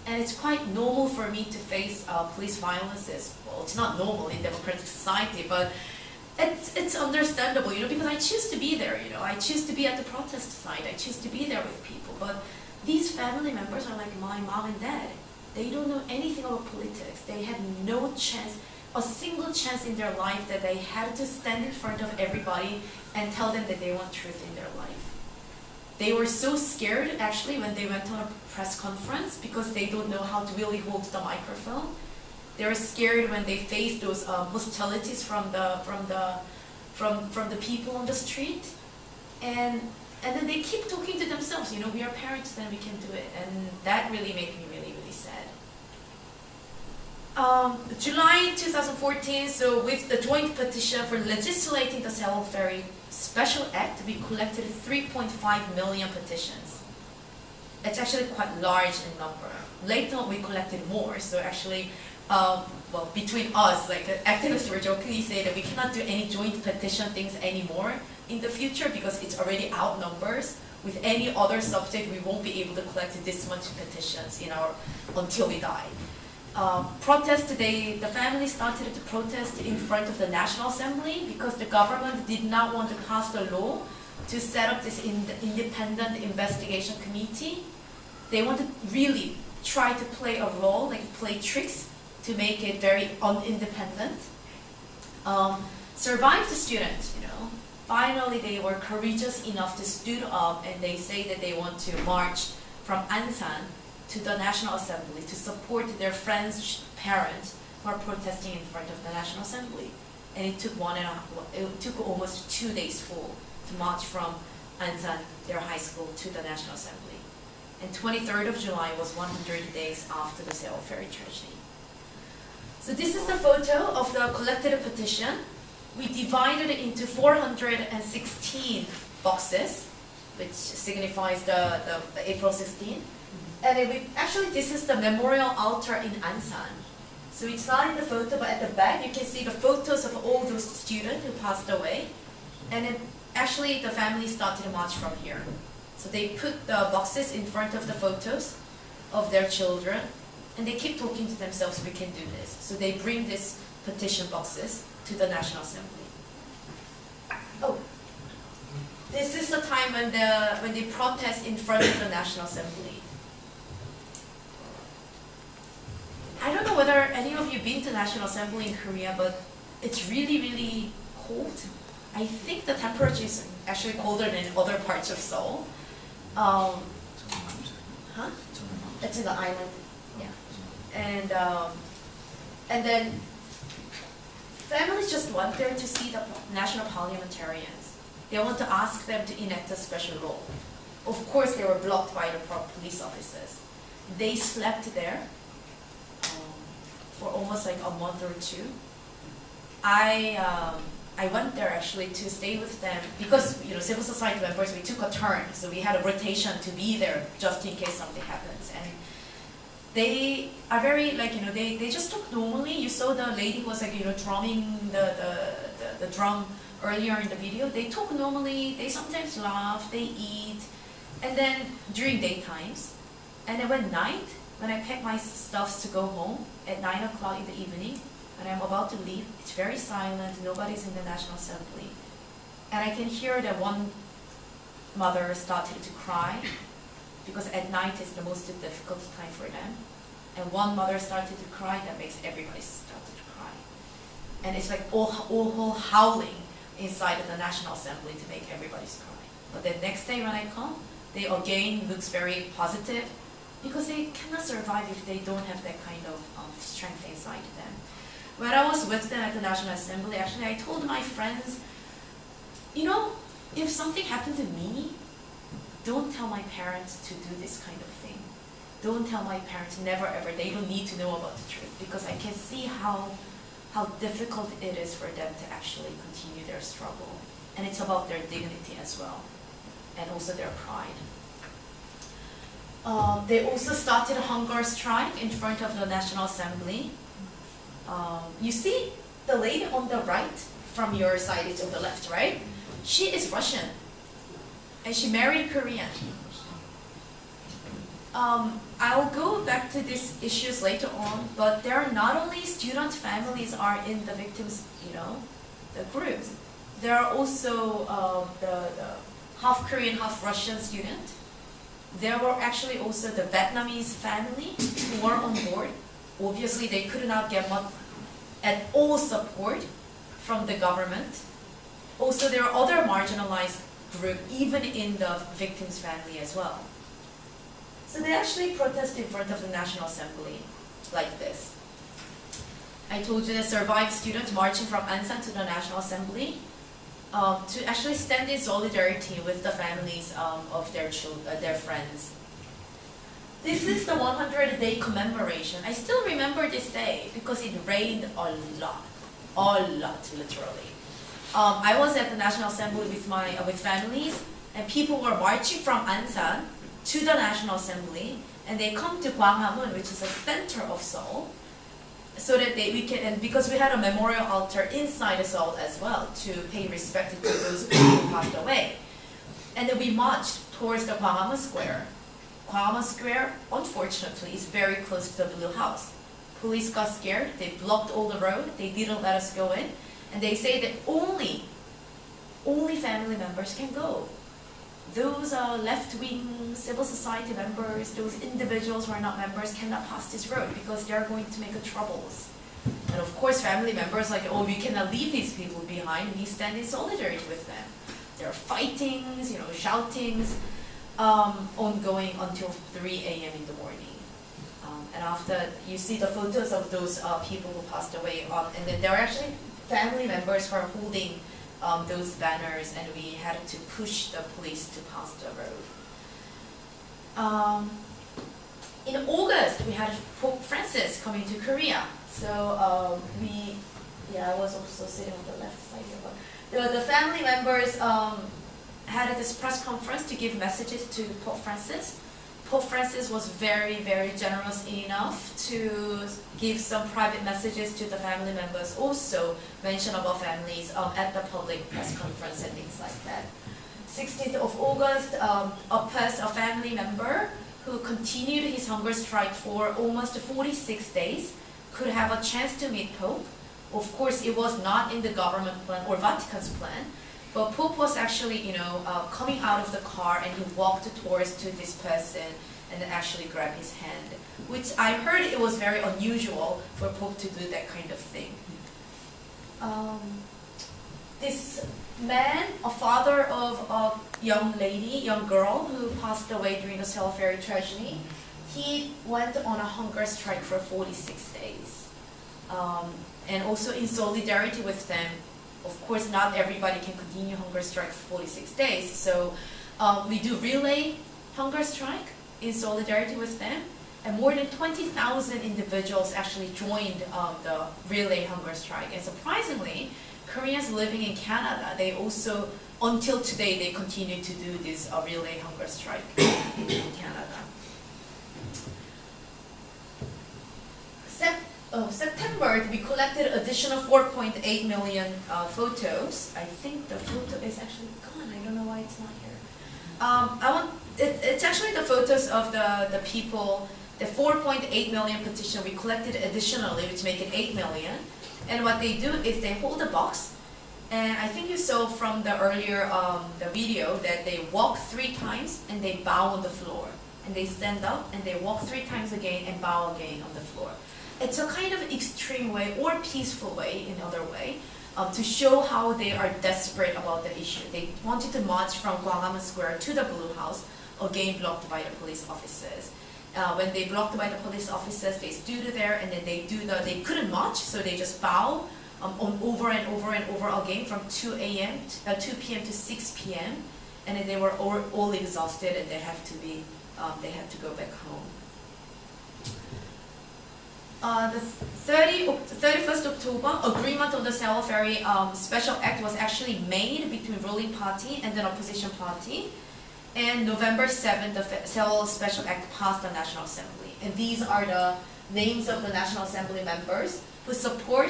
Speaker 5: And it's quite normal for me to face police violences. Well, it's not normal in democratic society, but it's understandable, because I choose to be there, I choose to be at the protest site, I choose to be there with people. But these family members are like my mom and dad. They don't know anything about politics. They had no chance, a single chance in their life that they had to stand in front of everybody and tell them that they want truth in their life. They were so scared actually when they went on a press conference because they don't know how to really hold the microphone. They were scared when they faced those hostilities from the people on the street, and then they keep talking to themselves. We are parents, then we can do it, and that really made me really, really sad. July 2014, so with the joint petition for legislating the Sewol Ferry Special Act, we collected 3.5 million petitions. It's actually quite large in number. Later on, we collected more, so actually well, between us, like the activists were jokingly saying that we cannot do any joint petition things anymore in the future because it's already outnumbers. With any other subject, we won't be able to collect this much petitions until we die. The family started to protest in front of the National Assembly because the government did not want to pass the law to set up this independent investigation committee. They want to really try to play a role, like play tricks to make it very unindependent. Survived the students, Finally, they were courageous enough to stood up and they say that they want to march from Ansan to the National Assembly to support their friends' parents who are protesting in front of the National Assembly. And it took almost 2 days full to march from Ansan, their high school, to the National Assembly. And 23rd of July was 100 days after the Seoul ferry tragedy. So this is the photo of the collected petition. We divided it into 416 boxes, which signifies the April 16. And actually, this is the memorial altar in Ansan. So it's not in the photo, but at the back, you can see the photos of all those students who passed away. And actually, the family started to march from here. So they put the boxes in front of the photos of their children, and they keep talking to themselves, we can do this. So they bring these petition boxes to the National Assembly. Oh, this is the time when they protest in front of the National Assembly. I don't know whether any of you been to National Assembly in Korea, but it's really, really cold. I think the temperature is actually colder than in other parts of Seoul. It's in the island, yeah. And then families just went there to see the national parliamentarians. They want to ask them to enact a special law. Of course, they were blocked by the police officers. They slept there for almost like a month or two. I went there actually to stay with them because civil society members, we took a turn, so we had a rotation to be there just in case something happens. And they are very they just talk normally. You saw the lady was drumming the drum earlier in the video. They talk normally. They sometimes laugh. They eat, and then during daytimes, and then when I pack my stuffs to go home at 9 o'clock in the evening. When I'm about to leave, it's very silent, nobody's in the National Assembly. And I can hear that one mother started to cry, because at night is the most difficult time for them. And one mother started to cry, that makes everybody start to cry. And it's like all howling inside of the National Assembly to make everybody cry. But the next day when I come, they again looks very positive, because they cannot survive if they don't have that kind of strength inside them. When I was with them at the National Assembly, actually I told my friends, if something happened to me, don't tell my parents to do this kind of thing. Don't tell my parents, never ever. They don't need to know about the truth, because I can see how difficult it is for them to actually continue their struggle. And it's about their dignity as well, and also their pride. They also started a hunger strike in front of the National Assembly. You see the lady on the right, from your side, it's on the left, right? She is Russian, and she married a Korean. I'll go back to these issues later on, but there are not only student families are in the victims, the groups. There are also the half Korean, half Russian student. There were actually also the Vietnamese family who were on board. Obviously, they could not get much at all support from the government. Also, there are other marginalized groups, even in the victim's family as well. So they actually protest in front of the National Assembly like this. I told you the survived students marching from Ansan to the National Assembly to actually stand in solidarity with the families of their friends. This is the 100-day commemoration. I still remember this day because it rained a lot, literally. I was at the National Assembly with families, and people were marching from Ansan to the National Assembly, and they come to Gwanghwamun, which is a center of Seoul. so that we can, and because we had a memorial altar inside the Seoul as well to pay respect to those people who passed away. And then we marched towards the Gwanghwamun Square. Gwanghwamun Square, unfortunately, is very close to the Blue House. Police got scared, they blocked all the road, they didn't let us go in, and they say that only family members can go. Those left-wing civil society members, those individuals who are not members cannot pass this road because they are going to make troubles. And of course family members like, oh, we cannot leave these people behind, we stand in solidarity with them. There are fightings, shoutings, ongoing until 3 a.m. in the morning. And after, you see the photos of those people who passed away, and then there are actually family members who are holding those banners, and we had to push the police to pass the road. In August, we had Pope Francis coming to Korea. So I was also sitting on the left side here. The family members had this press conference to give messages to Pope Francis. Pope Francis was very, very generous enough to give some private messages to the family members, also mention about families at the public press conference and things like that. 16th of August, a family member who continued his hunger strike for almost 46 days could have a chance to meet Pope. Of course, it was not in the government plan or Vatican's plan, but Pope was actually, coming out of the car, and he walked towards to this person and then actually grabbed his hand, which I heard it was very unusual for Pope to do that kind of thing. This man, a father of a young girl who passed away during the Seoul ferry tragedy, he went on a hunger strike for 46 days. And also in solidarity with them, of course, not everybody can continue hunger strike for 46 days. So we do relay hunger strike in solidarity with them. And more than 20,000 individuals actually joined the relay hunger strike. And surprisingly, Koreans living in Canada, they also, until today, they continue to do this relay hunger strike in Canada. September, we collected additional 4.8 million photos. I think the photo is actually gone. I don't know why it's not here. It's actually the photos of the people, the 4.8 million petition we collected additionally, which make it 8 million. And what they do is they hold a box, and I think you saw from the earlier the video that they walk 3 times and they bow on the floor. And they stand up and they walk 3 times again and bow again on the floor. It's a kind of extreme way or peaceful way, in other way, to show how they are desperate about the issue. They wanted to march from Gwanghwamun Square to the Blue House, again blocked by the police officers. When they blocked by the police officers, they stood there and then they couldn't march, so they just bow on over and over and over again from 2 p.m. to 6 p.m. And then they were all exhausted and they had to go back home. The 31st October, agreement of the Sewol Ferry Special Act was actually made between ruling party and then opposition party. And November 7th, the Sewol Special Act passed the National Assembly. And these are the names of the National Assembly members who support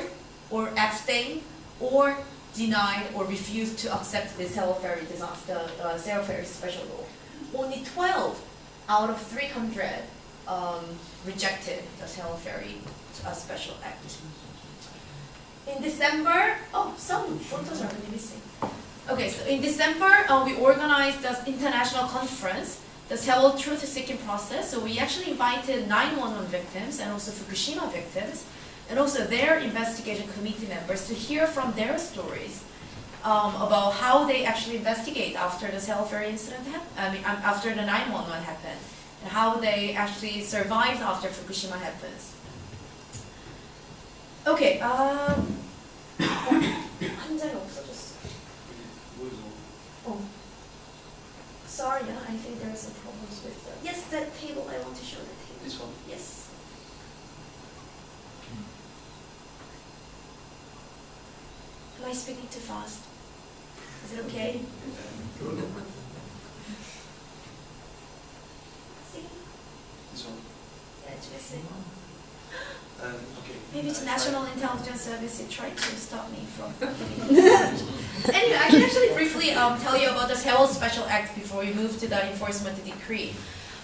Speaker 5: or abstain or denied or refused to accept the Sewol Ferry disaster, Sewol Ferry special law. Only 12 out of 300 rejected the Sewol Ferry Special Act. In December, some photos are really missing. Okay, so in December, we organized the international conference, the Sewol Truth-Seeking Process. So we actually invited 9/11 victims and also Fukushima victims, and also their investigation committee members to hear from their stories about how they actually investigate after the Sewol Ferry incident after the 9/11 happened, and how they actually survived after Fukushima happens. Okay, 한 자리 없어졌어. Oh, sorry, I think there are some problems with the... Yes, that table, I want to show the table.
Speaker 6: This one?
Speaker 5: Yes. Am I speaking too fast? Is it okay? See?
Speaker 6: This one?
Speaker 5: Yeah, it's missing.
Speaker 6: Okay.
Speaker 5: Maybe Which national intelligence service you tried to stop me from? Anyway, I can actually briefly tell you about the Sewol Special Act before we move to the enforcement decree.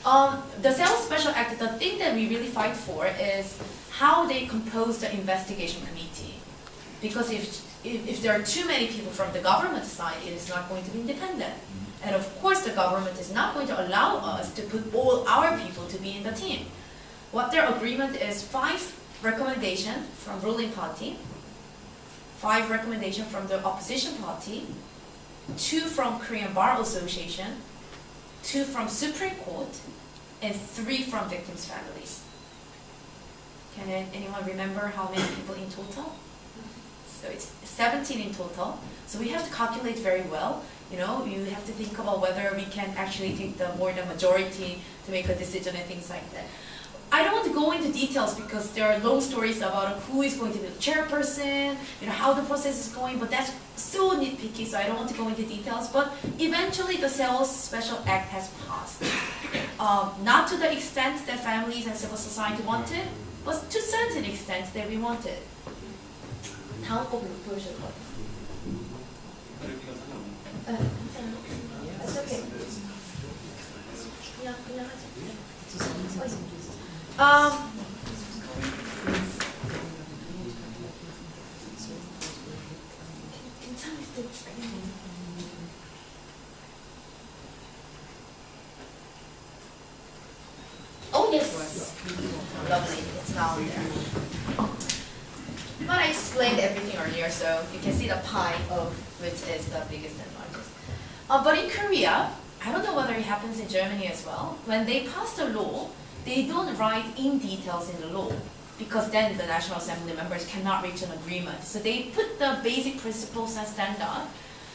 Speaker 5: The Sewol Special Act, the thing that we really fight for is how they compose the investigation committee. Because if there are too many people from the government side, it is not going to be independent. And of course, the government is not going to allow us to put all our people to be in the team. What their agreement is 5 recommendations from ruling party, 5 recommendations from the opposition party, 2 from Korean Bar Association, 2 from Supreme Court, and 3 from victims' families. Can anyone remember how many people in total? So it's 17 in total. So we have to calculate very well. You know, you have to think about whether we can actually take the more than majority to make a decision and things like that. I don't want to go into details because there are long stories about who is going to be the chairperson, you know, how the process is going, but that's so nitpicky, so I don't want to go into details. But eventually the Sewol Special Act has passed. Not to the extent that families and civil society wanted, but to a certain extent that we wanted. 다음 거 보여줄 것 같아요. That's okay. 그냥 하자. Oh yes, lovely. It's now there. But I explained everything earlier, so you can see the pie of which is the biggest and largest. But in Korea, I don't know whether it happens in Germany as well. When they pass the law, they don't write in details in the law, because then the National Assembly members cannot reach an agreement. So they put the basic principles and standard.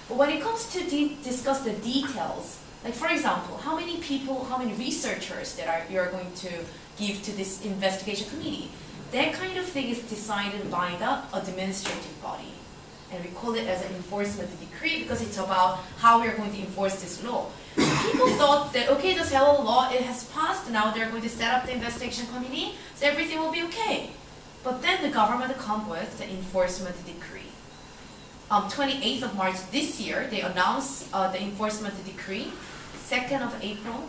Speaker 5: But when it comes to discuss the details, like for example, how many people, how many researchers that you're going to give to this investigation committee, that kind of thing is decided by the administrative body. And we call it as an enforcement decree because it's about how we are going to enforce this law. People thought that, okay, the Sewol law, it has passed, now they're going to set up the investigation committee, so everything will be okay. But then the government come with the enforcement decree. 28th of March this year, they announced the enforcement decree. 2nd of April,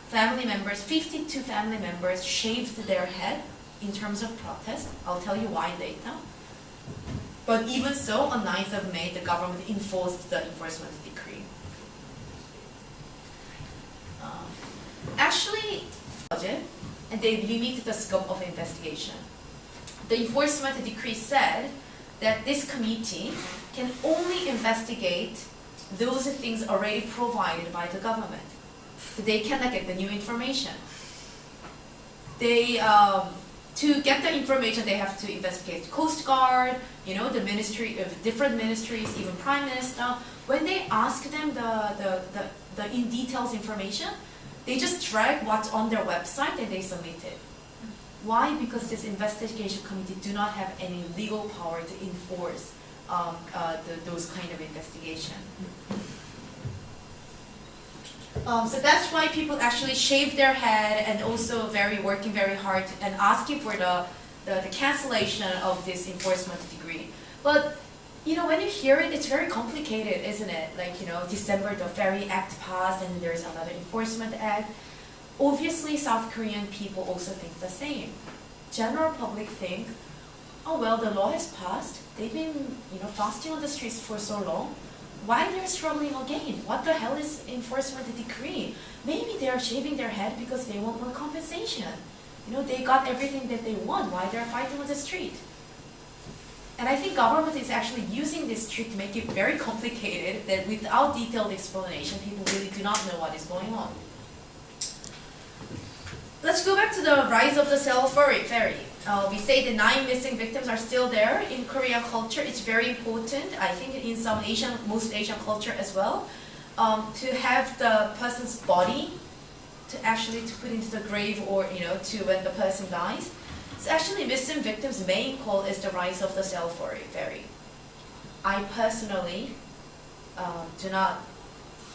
Speaker 5: family members, 52 family members shaved their head in terms of protest. I'll tell you why later. But even so, on 9th of May, the government enforced the enforcement decree. Actually, and they limited the scope of investigation. The enforcement decree said that this committee can only investigate those things already provided by the government. So they cannot get the new information. They to get the information, they have to investigate Coast Guard, you know, the ministry of different ministries, even Prime Minister. When they ask them the in details information, they just drag what's on their website and they submit it. Why? Because this investigation committee do not have any legal power to enforce those kind of investigation. So that's why people actually shave their head and also working very hard and asking for the cancellation of this enforcement decree. But you know, when you hear it, it's very complicated, isn't it? Like, you know, December the very act passed and there's another enforcement act. Obviously, South Korean people also think the same. General public think, oh well, the law has passed. They've been, you know, fasting on the streets for so long. Why they're struggling again? What the hell is enforcement decree? Maybe they are shaving their head because they want more compensation. You know, they got everything that they want. Why they're fighting on the street? And I think government is actually using this trick to make it very complicated, that without detailed explanation, people really do not know what is going on. Let's go back to the rise of the Sewol ferry. We say the 9 missing victims are still there in Korean culture. It's very important, I think in some most Asian culture as well, to have the person's body to put into the grave, or, you know, to when the person dies. So actually missing victims' main call is the rise of the Sewol ferry. I personally do not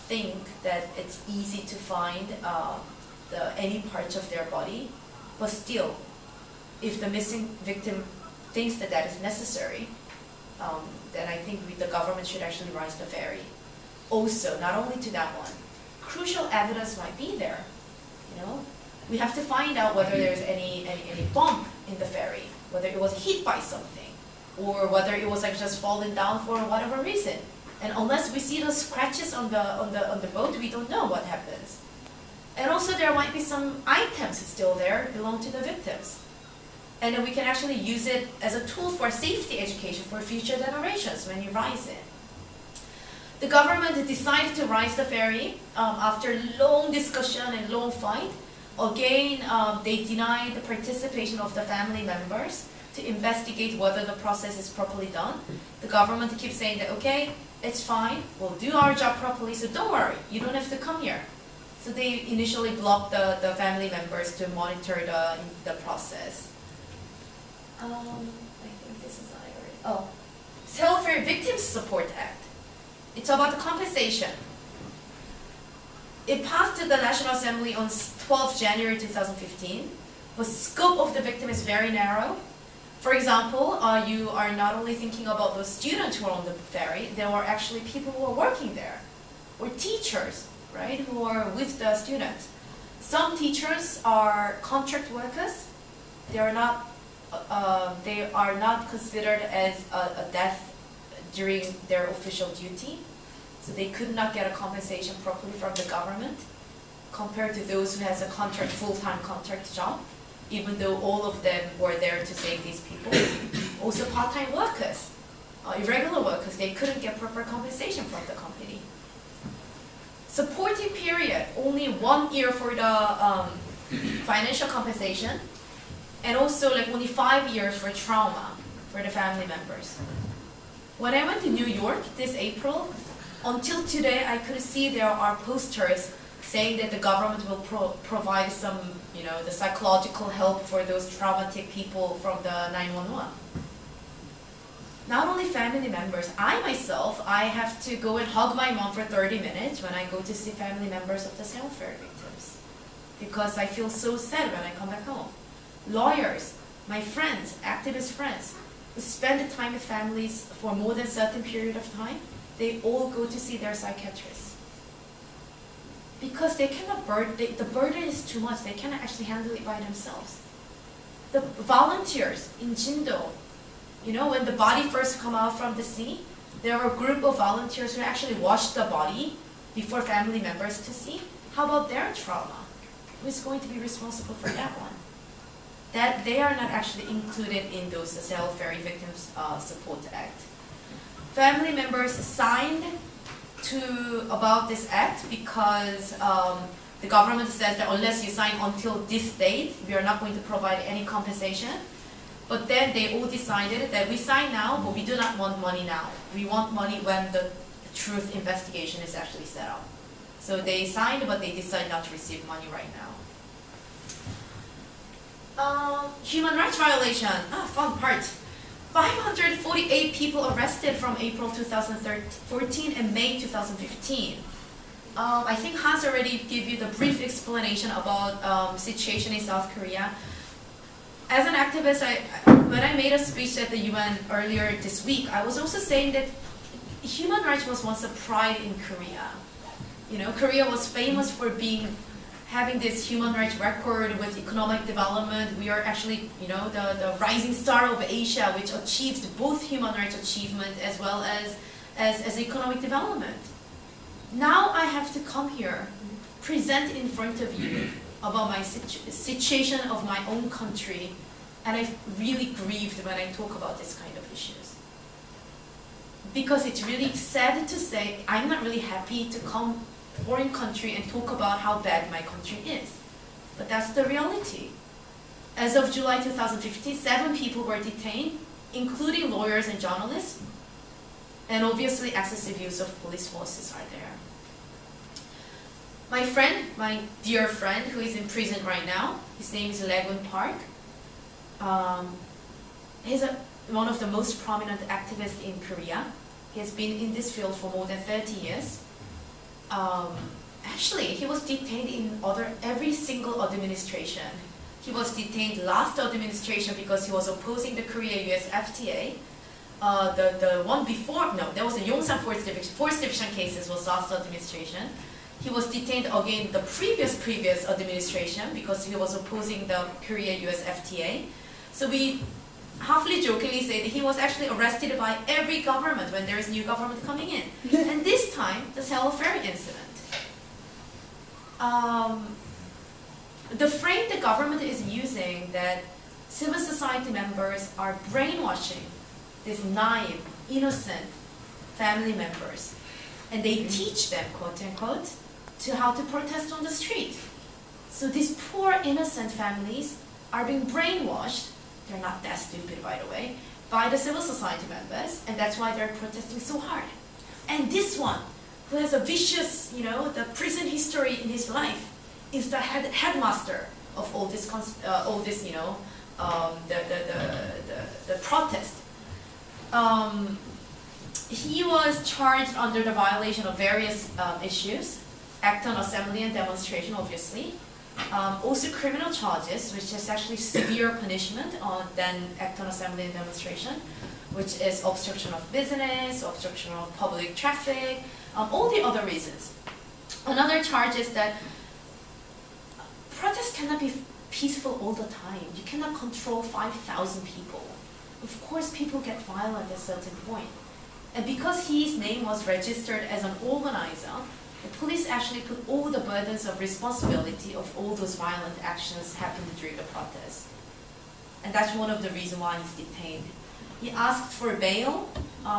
Speaker 5: think that it's easy to find any parts of their body, but still, if the missing victim thinks that that is necessary, then I think the government should actually raise the ferry. Also, not only to that one, crucial evidence might be there. You know, we have to find out whether there's any bump in the ferry, whether it was hit by something, or whether it was like just fallen down for whatever reason. And unless we see those scratches on the boat, we don't know what happens. And also there might be some items still there belong to the victims. And then we can actually use it as a tool for safety education for future generations when you rise it. The government decided to raise the ferry after long discussion and long fight. Again, they denied the participation of the family members to investigate whether the process is properly done. The government keeps saying that, okay, it's fine, we'll do our job properly, so don't worry, you don't have to come here. So they initially blocked the family members to monitor the process. I think this is Sewol Ferry Victims Support Act. It's about the compensation. It passed to the National Assembly on 12 January 2015. The scope of the victim is very narrow. For example, you are not only thinking about those students who are on the ferry, there are actually people who are working there, or teachers, right, who are with the students. Some teachers are contract workers. They are not considered as a death during their official duty, so they could not get a compensation properly from the government compared to those who has a contract, full-time contract job, even though all of them were there to save these people. Also part-time workers, irregular workers, they couldn't get proper compensation from the company. Supporting period, only 1 year for the financial compensation, and also like only 5 years for trauma for the family members. When I went to New York this April, until today I could see there are posters saying that the government will provide some, the psychological help for those traumatic people from the 911. Not only family members, I myself, I have to go and hug my mom for 30 minutes when I go to see family members of the Sewol Ferry victims, because I feel so sad when I come back home. Lawyers, my friends, activist friends, who spend the time with families for more than a certain period of time, they all go to see their psychiatrists. Because they cannot the burden is too much, they cannot actually handle it by themselves. The volunteers in Jindo, when the body first come out from the sea, there were a group of volunteers who actually washed the body before family members to see. How about their trauma? Who is going to be responsible for that one? That they are not actually included in those Sewol Ferry Victims Support Act. Family members signed about this act because the government says that unless you sign until this date, we are not going to provide any compensation. But then they all decided that we sign now, but we do not want money now. We want money when the truth investigation is actually set up. So they signed, but they decide not to receive money right now. Human rights violation, fun part. 548 people arrested from April 2014 and May 2015. I think Hans already gave you the brief explanation about situation in South Korea. As an activist, when I made a speech at the UN earlier this week, I was also saying that human rights was once a pride in Korea. Korea was famous for having this human rights record with economic development. We are actually, the rising star of Asia, which achieved both human rights achievement as well as economic development. Now I have to come here, present in front of you about my situation of my own country, and I really grieved when I talk about this kind of issues. Because it's really sad to say I'm not really happy to come foreign country and talk about how bad my country is. But that's the reality. As of July 2015, 7 people were detained, including lawyers and journalists, and obviously excessive use of police forces are there. My dear friend, who is in prison right now, his name is Legun Park. He's one of the most prominent activists in Korea. He has been in this field for more than 30 years. Actually, he was detained in every single administration. He was detained last administration because he was opposing the Korea-US FTA. The one before, no, there was a Yongsan Fourth Division cases was last administration. He was detained again the previous administration because he was opposing the Korea-US FTA. So we halfly jokingly say that he was actually arrested by every government when there is new government coming in. And this time, the Sewol Ferry incident. The frame the government is using that civil society members are brainwashing these naive, innocent family members. And they teach them, quote unquote, to how to protest on the street. So these poor innocent families are being brainwashed, they're not that stupid by the way, by the civil society members, and that's why they're protesting so hard. And this one, who has a vicious, the prison history in his life, is the headmaster of all this, the protest. He was charged under the violation of various issues, act on assembly and demonstration, obviously. Also criminal charges, which is actually severe punishment than act on assembly and demonstration, which is obstruction of business, obstruction of public traffic, all the other reasons. Another charge is that protests cannot be peaceful all the time. You cannot control 5,000 people. Of course, people get violent at a certain point. And because his name was registered as an organizer, the police actually put all the burdens of responsibility of all those violent actions happened during the protest. And that's one of the reasons why he's detained. He asked for bail.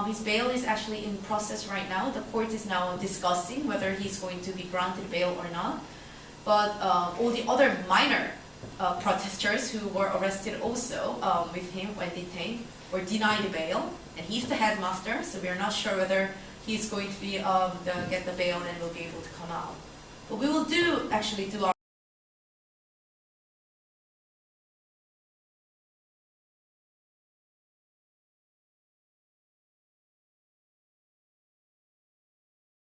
Speaker 5: His bail is actually in process right now. The court is now discussing whether he's going to be granted bail or not. But all the other minor protesters who were arrested also with him when detained were denied bail. And he's the headmaster, so we are not sure whether he's going to be get the bail and will be able to come out. But we will actually do our